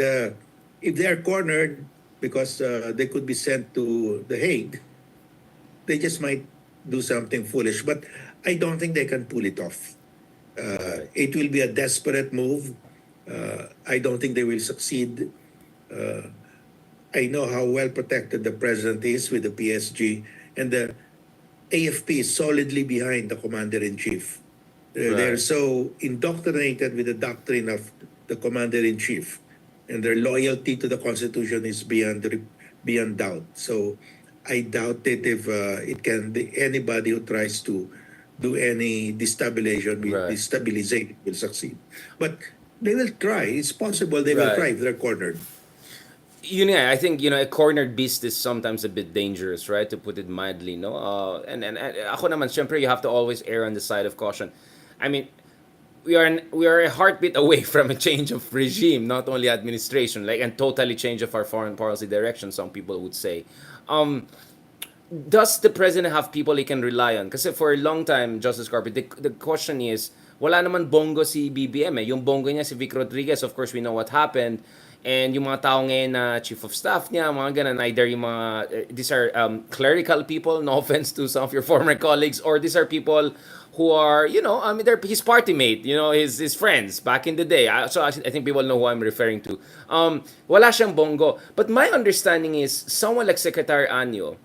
if they are cornered because they could be sent to The Hague, they just might do something foolish. But I don't think they can pull it off. It will be a desperate move. I don't think they will succeed. I know how well protected the president is with the PSG, and the AFP is solidly behind the commander-in-chief. They're Right. so indoctrinated with the doctrine of the commander-in-chief, and their loyalty to the Constitution is beyond doubt. So I doubt it if anybody who tries to do any destabilization Right. will succeed. But they will try. It's possible they will Right. try if they're cornered. Yun nga, I think, a cornered beast is sometimes a bit dangerous, right? To put it mildly, no? And ako naman, syempre, you have to always err on the side of caution. I mean, we are a heartbeat away from a change of regime, not only administration, and totally change of our foreign policy direction, some people would say. Does the president have people he can rely on? Kasi for a long time, Justice Carpio, the question is, wala naman bongo si BBM eh. Yung bongo niya si Vic Rodriguez, of course, we know what happened. And yung mga tao ngayon na chief of staff niya, mga ganun, either yung mga, these are clerical people, no offense to some of your former colleagues, or these are people who are, they're his party mate, his friends back in the day. So I think people know who I'm referring to. Wala siyang bongo. But my understanding is, someone like Secretary Anyo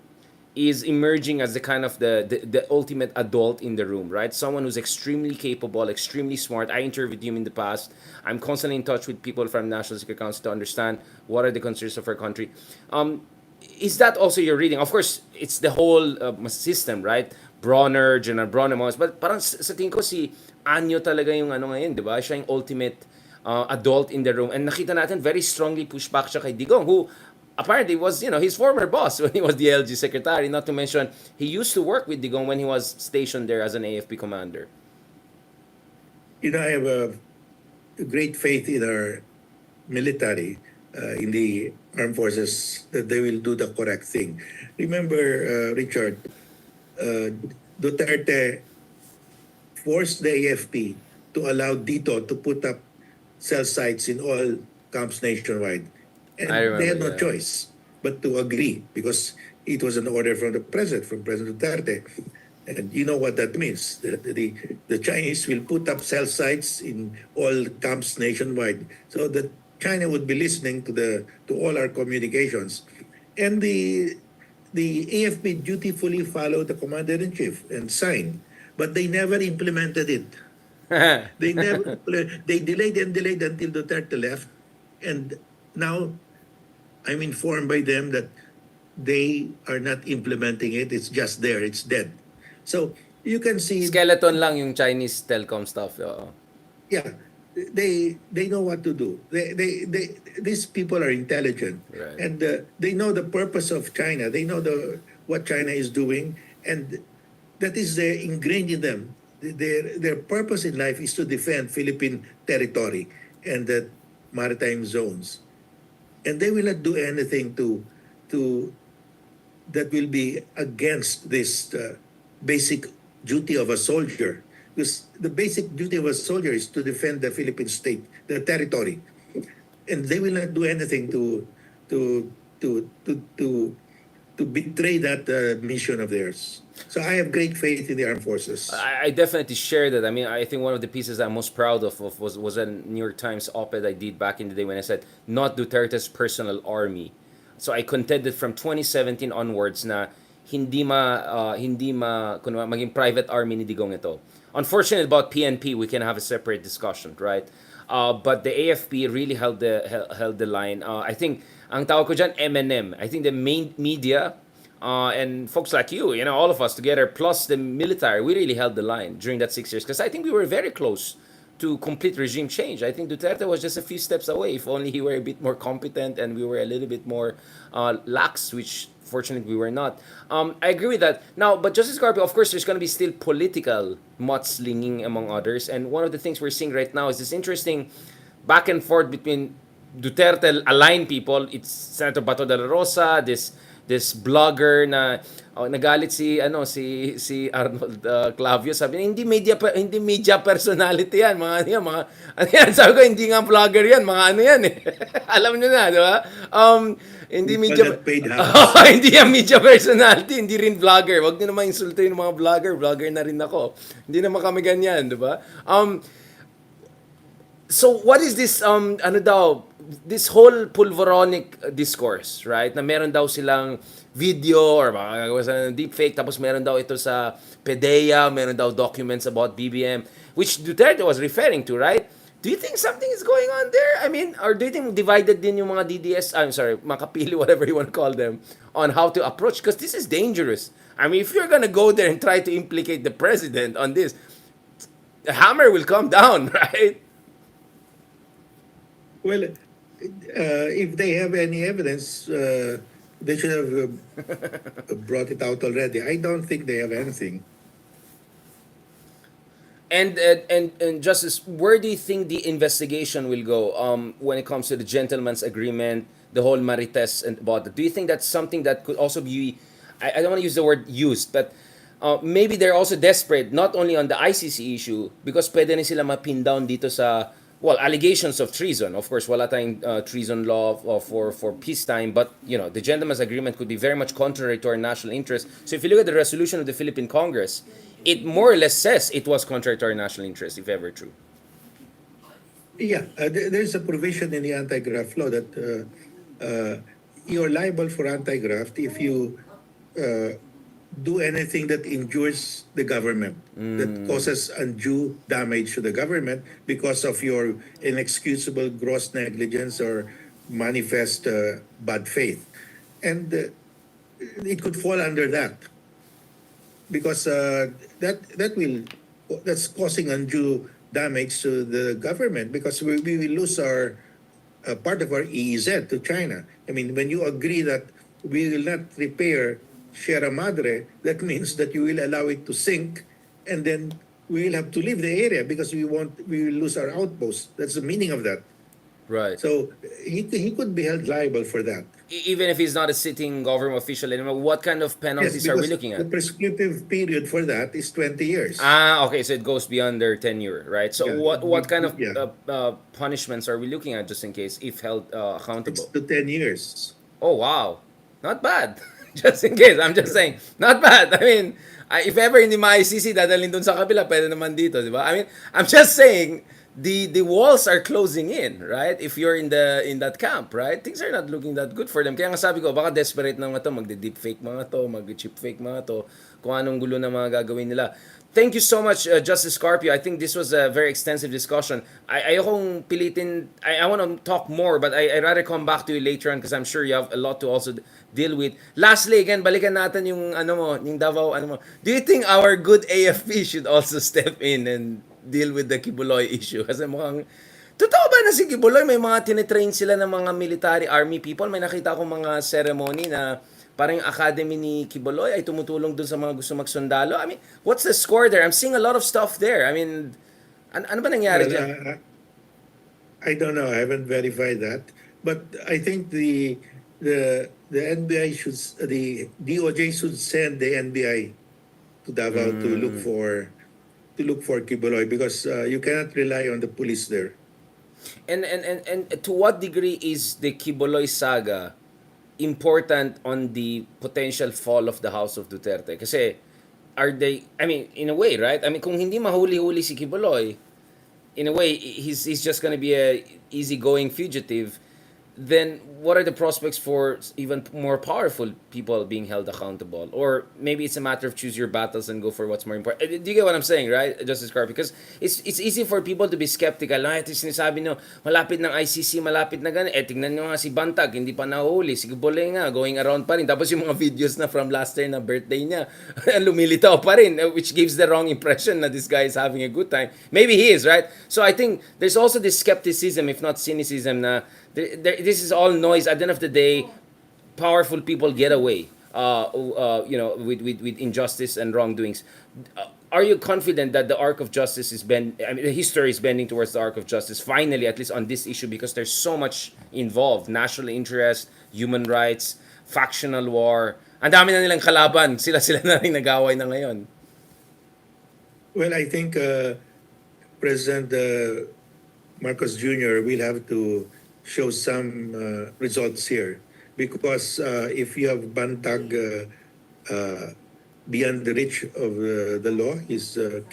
is emerging as the kind of the ultimate adult in the room, right? Someone who's extremely capable, extremely smart. I interviewed him in the past. I'm constantly in touch with people from National Security Council to understand what are the concerns of our country. is that also your reading? Of course, it's the whole system, right? Bronner, General Bronner, but parang sa tingin ko si Anyo talaga yung ano ngayon, di ba? Siya yung ultimate adult in the room. And nakita natin very strongly push back siya kay Digong, who apparently was, his former boss when he was the LG secretary. Not to mention, he used to work with Digong when he was stationed there as an AFP commander. I have a great faith in our military, in the armed forces, that they will do the correct thing. Remember, Richard, uh, Duterte forced the AFP to allow Dito to put up cell sites in all camps nationwide. And I they remember, had no yeah. choice but to agree because it was an order from the president, from President Duterte. And you know what that means. The Chinese will put up cell sites in all camps nationwide so that China would be listening to all our communications. And the AFP dutifully followed the commander-in-chief and signed, but they never implemented it. They never they delayed and delayed until Duterte left, and now I'm informed by them that they are not implementing it. It's just there. It's dead. So you can see, Skeleton lang yung Chinese telecom stuff. Oo. yeah, they know what to do. These people are intelligent, Right. and they know the purpose of China. They know what China is doing, and that is ingrained in them. Their purpose in life is to defend Philippine territory and the maritime zones, and they will not do anything to that will be against this basic duty of a soldier. Because the basic duty of a soldier is to defend the Philippine state, the territory, and they will not do anything to to to to to betray that mission of theirs. So I have great faith in the armed forces. I definitely share that. I mean, I think one of the pieces I'm most proud of was a New York Times op-ed I did back in the day when I said, not Duterte's personal army. So I contended from 2017 onwards na kuno maging private army ni Digong ito. Unfortunately about PNP, we can have a separate discussion, right? But the AFP really held the line. I think ang tawag ko dyan, M&M. I think the main media and folks like you, all of us together, plus the military, we really held the line during that 6 years because I think we were very close to complete regime change. I think Duterte was just a few steps away. If only he were a bit more competent and we were a little bit more lax, which fortunately we were not. I agree with that. Now, but Justice Carpio, of course, there's going to be still political mudslinging among others. And one of the things we're seeing right now is this interesting back and forth between Duterte aligned people. It's Senator Bato de la Rosa, this blogger na nagalit si Arnold Clavio, sabi niya hindi media personality yan, ano yan, sabi ko hindi nga vlogger yan, mga ano yan eh. Alam niyo na, di ba? Hindi People media that paid house. hindi yan media personality, hindi rin vlogger. Wag niyo naman insultuhin yung mga vlogger na rin ako. Hindi naman kami ganyan, di ba? So what is this this whole pulveronic discourse, right? Na meron daw silang video or mga gagawa sa deepfake, tapos meron daw ito sa PDEA, meron daw documents about BBM, which Duterte was referring to, right? Do you think something is going on there? I mean, or do you think divided din yung mga DDS, I'm sorry, mga kapili, whatever you want to call them, on how to approach? Because this is dangerous. I mean, if you're gonna go there and try to implicate the president on this, the hammer will come down, right? Well, if they have any evidence, they should have brought it out already. I don't think they have anything. And Justice, where do you think the investigation will go when it comes to the gentleman's agreement, the whole Marites and about it? Do you think that's something that could also be, I don't want to use the word used, but maybe they're also desperate, not only on the ICC issue, because pwede na sila mapin down dito sa, well, allegations of treason. Of course, wala tayong treason law for peacetime, but, the gentleman's agreement could be very much contrary to our national interest. So if you look at the resolution of the Philippine Congress, it more or less says it was contrary to our national interest, if ever true. Yeah, there's a provision in the anti-graft law that you're liable for anti-graft if you do anything that injures the government, that causes undue damage to the government because of your inexcusable gross negligence or manifest bad faith. And it could fall under that because that's causing undue damage to the government because we will lose our part of our EEZ to China. I mean, when you agree that we will not repair Sierra Madre, that means that you will allow it to sink, and then we will have to leave the area because we will lose our outpost. That's the meaning of that. Right. So he could be held liable for that. Even if he's not a sitting government official anymore, what kind of Yes, penalties are we because looking the at? prescriptive period for that is 20 years. Ah, okay, so it goes beyond their tenure, right? So Yeah, what kind of yeah, punishments are we looking at just in case if held 6 accountable? to 10 years. Oh wow, not bad. Just in case, I'm just saying, not bad. I mean, if ever hindi ma-ICC, dadalhin dun sa kabila, pwede naman dito, di ba? I mean, I'm just saying, the walls are closing in, right? If you're in that camp, right? Things are not looking that good for them. Kaya nga sabi ko, baka desperate na mga to, magde-deepfake mga to, mag-chip fake mga to, kung anong gulo na mga gagawin nila. Thank you so much, Justice Carpio. I think this was a very extensive discussion. Ayokong pilitin, I want to talk more, but I'd rather come back to you later on because I'm sure you have a lot to also deal with. Lastly, again, balikan natin yung ano mo, yung Davao, ano mo. Do you think our good AFP should also step in and deal with the Kibuloy issue? Kasi mukhang, totoo ba na si Kibuloy, may mga tinitrain sila ng mga military army people? May nakita akong mga ceremony na parang yung academy ni Kibuloy ay tumutulong dun sa mga gusto magsundalo. I mean, what's the score there? I'm seeing a lot of stuff there. I mean, ano ba nangyari Well, dyan? I don't know. I haven't verified that, but I think the NBI the DOJ should send the NBI to Davao to look for Kibuloy because you cannot rely on the police there. And to what degree is the Kibuloy saga important on the potential fall of the House of Duterte? Kasi are they, I mean, in a way, right? I mean, kung hindi mahuli-huli si Kibuloy, in a way, he's just gonna be a easygoing fugitive. Then what are the prospects for even more powerful people being held accountable? Or maybe it's a matter of choose your battles and go for what's more important. Do you get what I'm saying, right, Justice Carr? Because it's easy for people to be skeptical. Ay, ito sinasabi nyo, malapit ng ICC, malapit na ganun. Tingnan nyo nga si Bantag, hindi pa nahuli. Si Gubole nga, going around pa rin. Tapos yung mga videos na from last year na birthday niya, lumilitaw pa rin, which gives the wrong impression na this guy is having a good time. Maybe he is, right? So I think there's also this skepticism, if not cynicism, na this is all noise. At the end of the day, powerful people get away, with injustice and wrongdoings. Are you confident that the arc of justice is I mean, the history is bending towards the arc of justice finally, at least on this issue, because there's so much involved: national interest, human rights, factional war. Ang dami na nilang kalaban. Sila na rin nag-away na ngayon. Well, I think President Marcos Jr. will have to show some results here because if you have Bantag beyond the reach of the law, he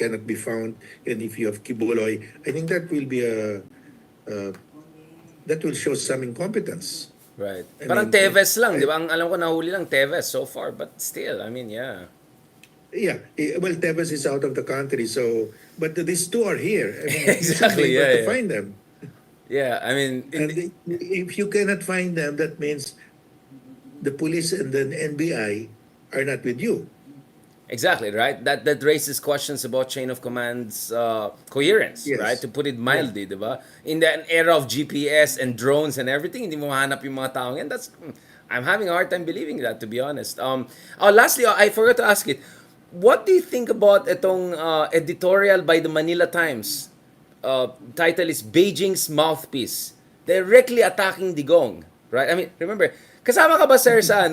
cannot be found, and if you have Kibuloy, I think that will be that will show some incompetence. Right. I Parang mean, Teves lang, di ba? Ang alam ko nahuli lang Teves so far, but still, I mean, yeah. Yeah, well, Tevez is out of the country, so but these two are here. I mean, Exactly, you should be able yeah, to yeah. find them. Yeah, I mean, And if you cannot find them, that means the police and the NBI are not with you. exactly, right? That raises questions about chain of command's coherence, Yes. right? To put it mildly, di ba? In the era of GPS and drones and everything, hindi mo mahanap yung mga taong yan. I'm having a hard time believing that, to be honest. Lastly, I forgot to ask it. What do you think about itong editorial by the Manila Times? Title is Beijing's Mouthpiece, directly attacking Digong, right? I mean, remember, kasama ka ba, sir, sa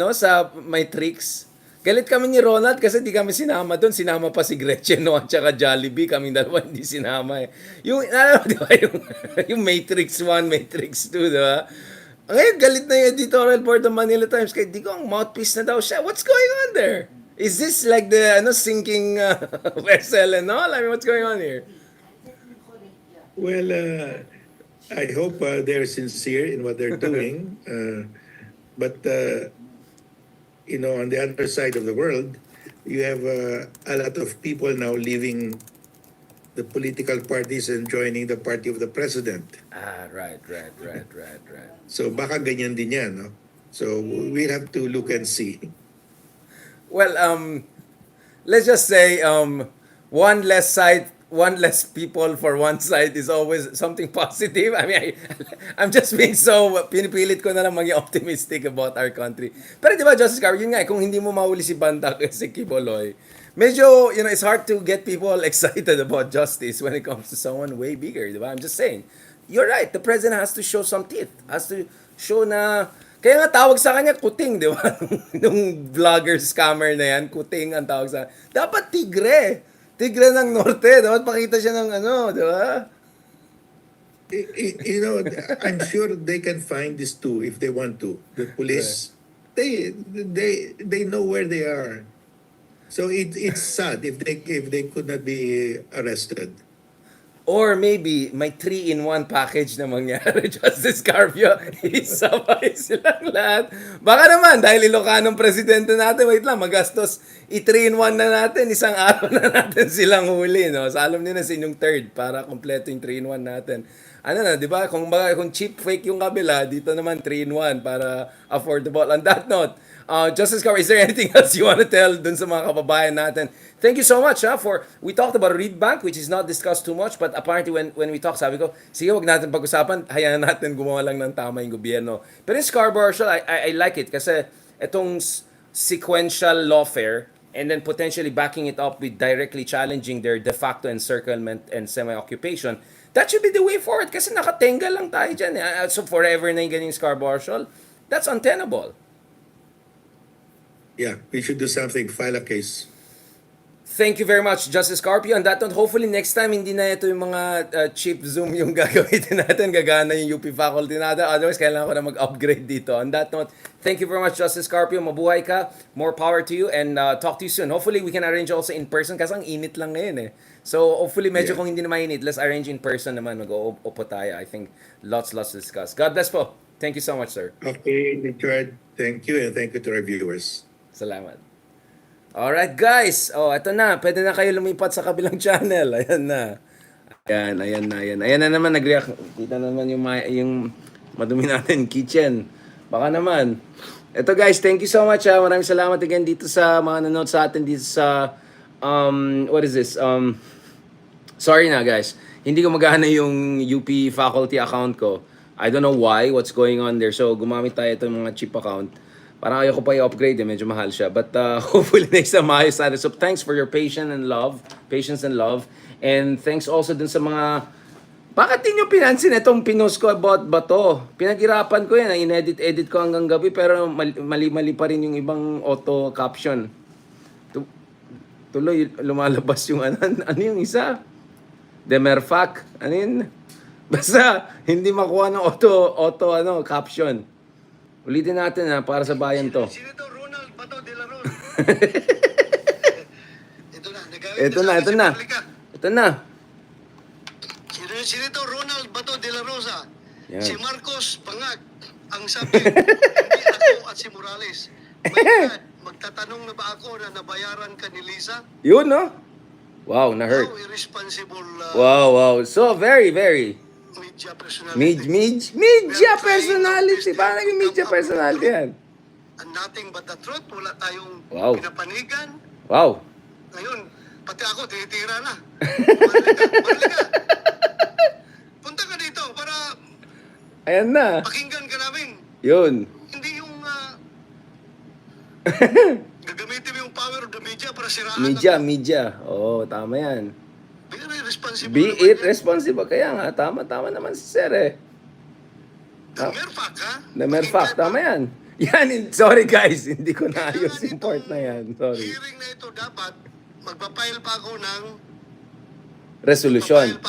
My Tricks? Galit kami ni Ronald kasi di kami sinama doon. Sinama pa si Gretchen, no? At saka Jollibee. Kaming dalawa hindi sinama eh. Yung, alam mo, di ba? Yung Matrix 1, Matrix 2, di ba? Ngayon, galit na yung editorial board ng Manila Times. Kaya Digong, mouthpiece na daw siya. What's going on there? Is this like the sinking vessel and all? I mean, what's going on here? Well, I hope they're sincere in what they're doing. But, on the other side of the world, you have a lot of people now leaving the political parties and joining the party of the president. Right. So baka ganyan din yan, no? So we'll have to look and see. Well, let's just say one less people for one side is always something positive. I mean, I'm just being so pinipilit ko na lang maging optimistic about our country. Pero di ba, Justice Carver, yun nga, kung hindi mo mahuli si Bandak at si Kiboloy, medyo, it's hard to get people excited about justice when it comes to someone way bigger, di ba? I'm just saying, you're right, the president has to show some teeth, has to show na, kaya nga tawag sa kanya kuting, di ba? Nung vlogger scammer na yan, kuting ang tawag sa dapat tigre. Tigre ng Norte. Dapat pakita siya ng ano, di ba? You know, I'm sure they can find these two if they want to. The police, they know where they are. So it's sad if they could not be arrested. Or maybe may 3-in-1 package na mangyari. Justice Carpio, isabay silang lahat. Baka naman, dahil Ilocanong presidente natin, wait lang, magastos, i-3-in-1 na natin, isang araw na natin silang huli. No? So alam niyo na sa inyong third para kompleto yung 3-in-1 natin. Ano na, di ba? Kung cheap fake yung kabila, dito naman 3-in-1 para affordable. On that note, Justice Carver, is there anything else you want to tell dun sa mga kababayan natin? Thank you so much we talked about Read Bank, which is not discussed too much, but apparently when we talk, sabi ko, sige, wag natin pag-usapan, hayaan natin gumawa lang ng tama yung gobyerno. Pero in Scarborough, I like it kasi itong sequential lawfare and then potentially backing it up with directly challenging their de facto encirclement and semi-occupation, that should be the way forward kasi nakatenga lang tayo dyan. So forever na yung ganyan Scarborough, that's untenable. Yeah, we should do something, file a case. Thank you very much, Justice Carpio. On that note, hopefully next time, hindi na ito yung mga cheap Zoom yung gagamitin natin. Gagana yung UP faculty natin. Otherwise, kailangan ko na mag-upgrade dito. On that note, thank you very much, Justice Carpio. Mabuhay ka. More power to you and talk to you soon. Hopefully, we can arrange also in person kasi ang init lang ngayon eh. So, hopefully, medyo kung hindi na mainit, let's arrange in person naman. Mag-uupo tayo. I think lots to discuss. God bless po. Thank you so much, sir. Okay, Richard. Thank you, and thank you to our viewers. Salamat. Alright guys, ito na, pwede na kayo lumipat sa kabilang channel. Ayan na. Ayan na naman nag-react. Kita naman yung madumi natin kitchen. Baka naman. Ito guys, thank you so much. Maraming salamat again dito sa mga nanonood sa atin dito sa what is this? Sorry na guys. Hindi ko magana yung UP faculty account ko. I don't know why, what's going on there. So gumamit tayo itong mga cheap account. Parang ayaw ko pa i-upgrade medyo mahal siya. But hopefully next time maayos natin. So thanks for your patience and love. And thanks also dun sa mga... Bakit din nyo pinansin itong pinost ko about bato? Pinaghirapan ko yan. In-edit ko hanggang gabi pero mali-mali pa rin yung ibang auto caption. Tuloy lumalabas yung ano yung isa? Demerfac. Ano yun? Basta hindi makuha ng auto caption. Ulitin natin para sa bayan to. Sino to? Ronald Bato de la Rosa. Ito na. Sino to? Ronald Bato de la Rosa. Yan. Si Marcos Bangag. Ang subject, hindi ako at si Morales. My God, magtatanong na ba ako na nabayaran ka ni Lisa? Yun, no? Wow, na-hurt. How irresponsible Wow. So, very, very. media personality. Media personality. Paano naging media personality yan? And nothing but the truth. Wala tayong Wow. pinapanigan. Wow. Ngayon, pati ako, tinitira na. Marliga. Punta ka dito para Ayan na. pakinggan ka namin. Yun. Hindi yung gagamitin mo yung power of the media para siraan. Media. Oo, tama yan. Very responsible. Be naman yan. irresponsible. Kaya nga, tama naman si Sir eh. Merfac, ha? Merfac, tama yan. Sorry guys, hindi ko naayos yung part na yan. Sorry. Hearing na ito dapat, magpapile pa ako ng Resolution.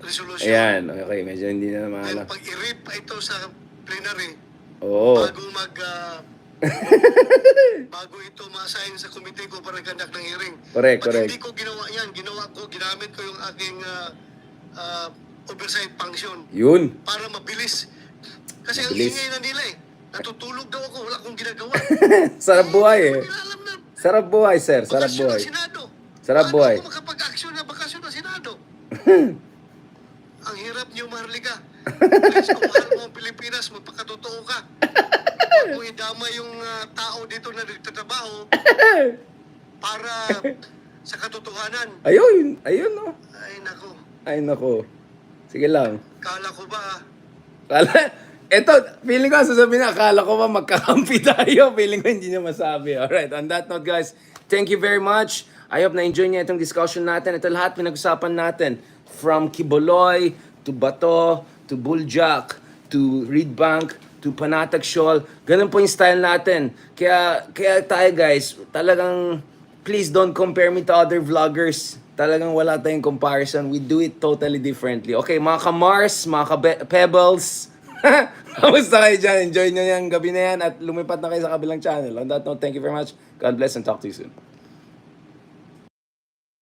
resolution. Ayan, okay, medyo hindi na Dahil mahala. pag i-read pa ito sa plenary, Oo. bago ito ma-assign sa committee ko para conduct ng hearing. Correct. Hindi ko ginawa yan. Ginamit ko yung aking oversight function Yun. para mabilis. Kasi ang Mabilis. ingay na nila eh. Natutulog daw ako, wala akong ginagawa. Sarap buhay eh. Hindi nila alam na Sarap buhay, Sir. Sarap bakasyon buhay. ng Senado. Sarap Paano buhay. ako makapag-action na bakasyon ng Senado? Ang hirap niyo, Marliga. Please, kung mahal mo ang Pilipinas, magpakatotoo ka. idamay yung tao dito na nagtatrabaho para sa katotohanan. Ayun, ayun no. Ay, nako. Ay nako. Sige lang. Kala ko ba, Eto, feeling ko, sasabihin na, akala ko ba magkakampi tayo? Feeling ko hindi niya masabi. Alright, on that note guys, thank you very much. I hope na-enjoy niyo itong discussion natin. Ito lahat pinag-usapan natin. From Kiboloy, to Bato, to Buljak, to Reed Bank, to Panatag Shoal. Ganun po yung style natin. Kaya tayo guys, talagang, please don't compare me to other vloggers. Talagang wala tayong comparison. We do it totally differently. Okay, mga ka-Mars, mga ka-Pebbles, kamusta kayo dyan? Enjoy nyo yung gabi na yan at lumipat na kayo sa kabilang channel. On that note, thank you very much. God bless and talk to you soon.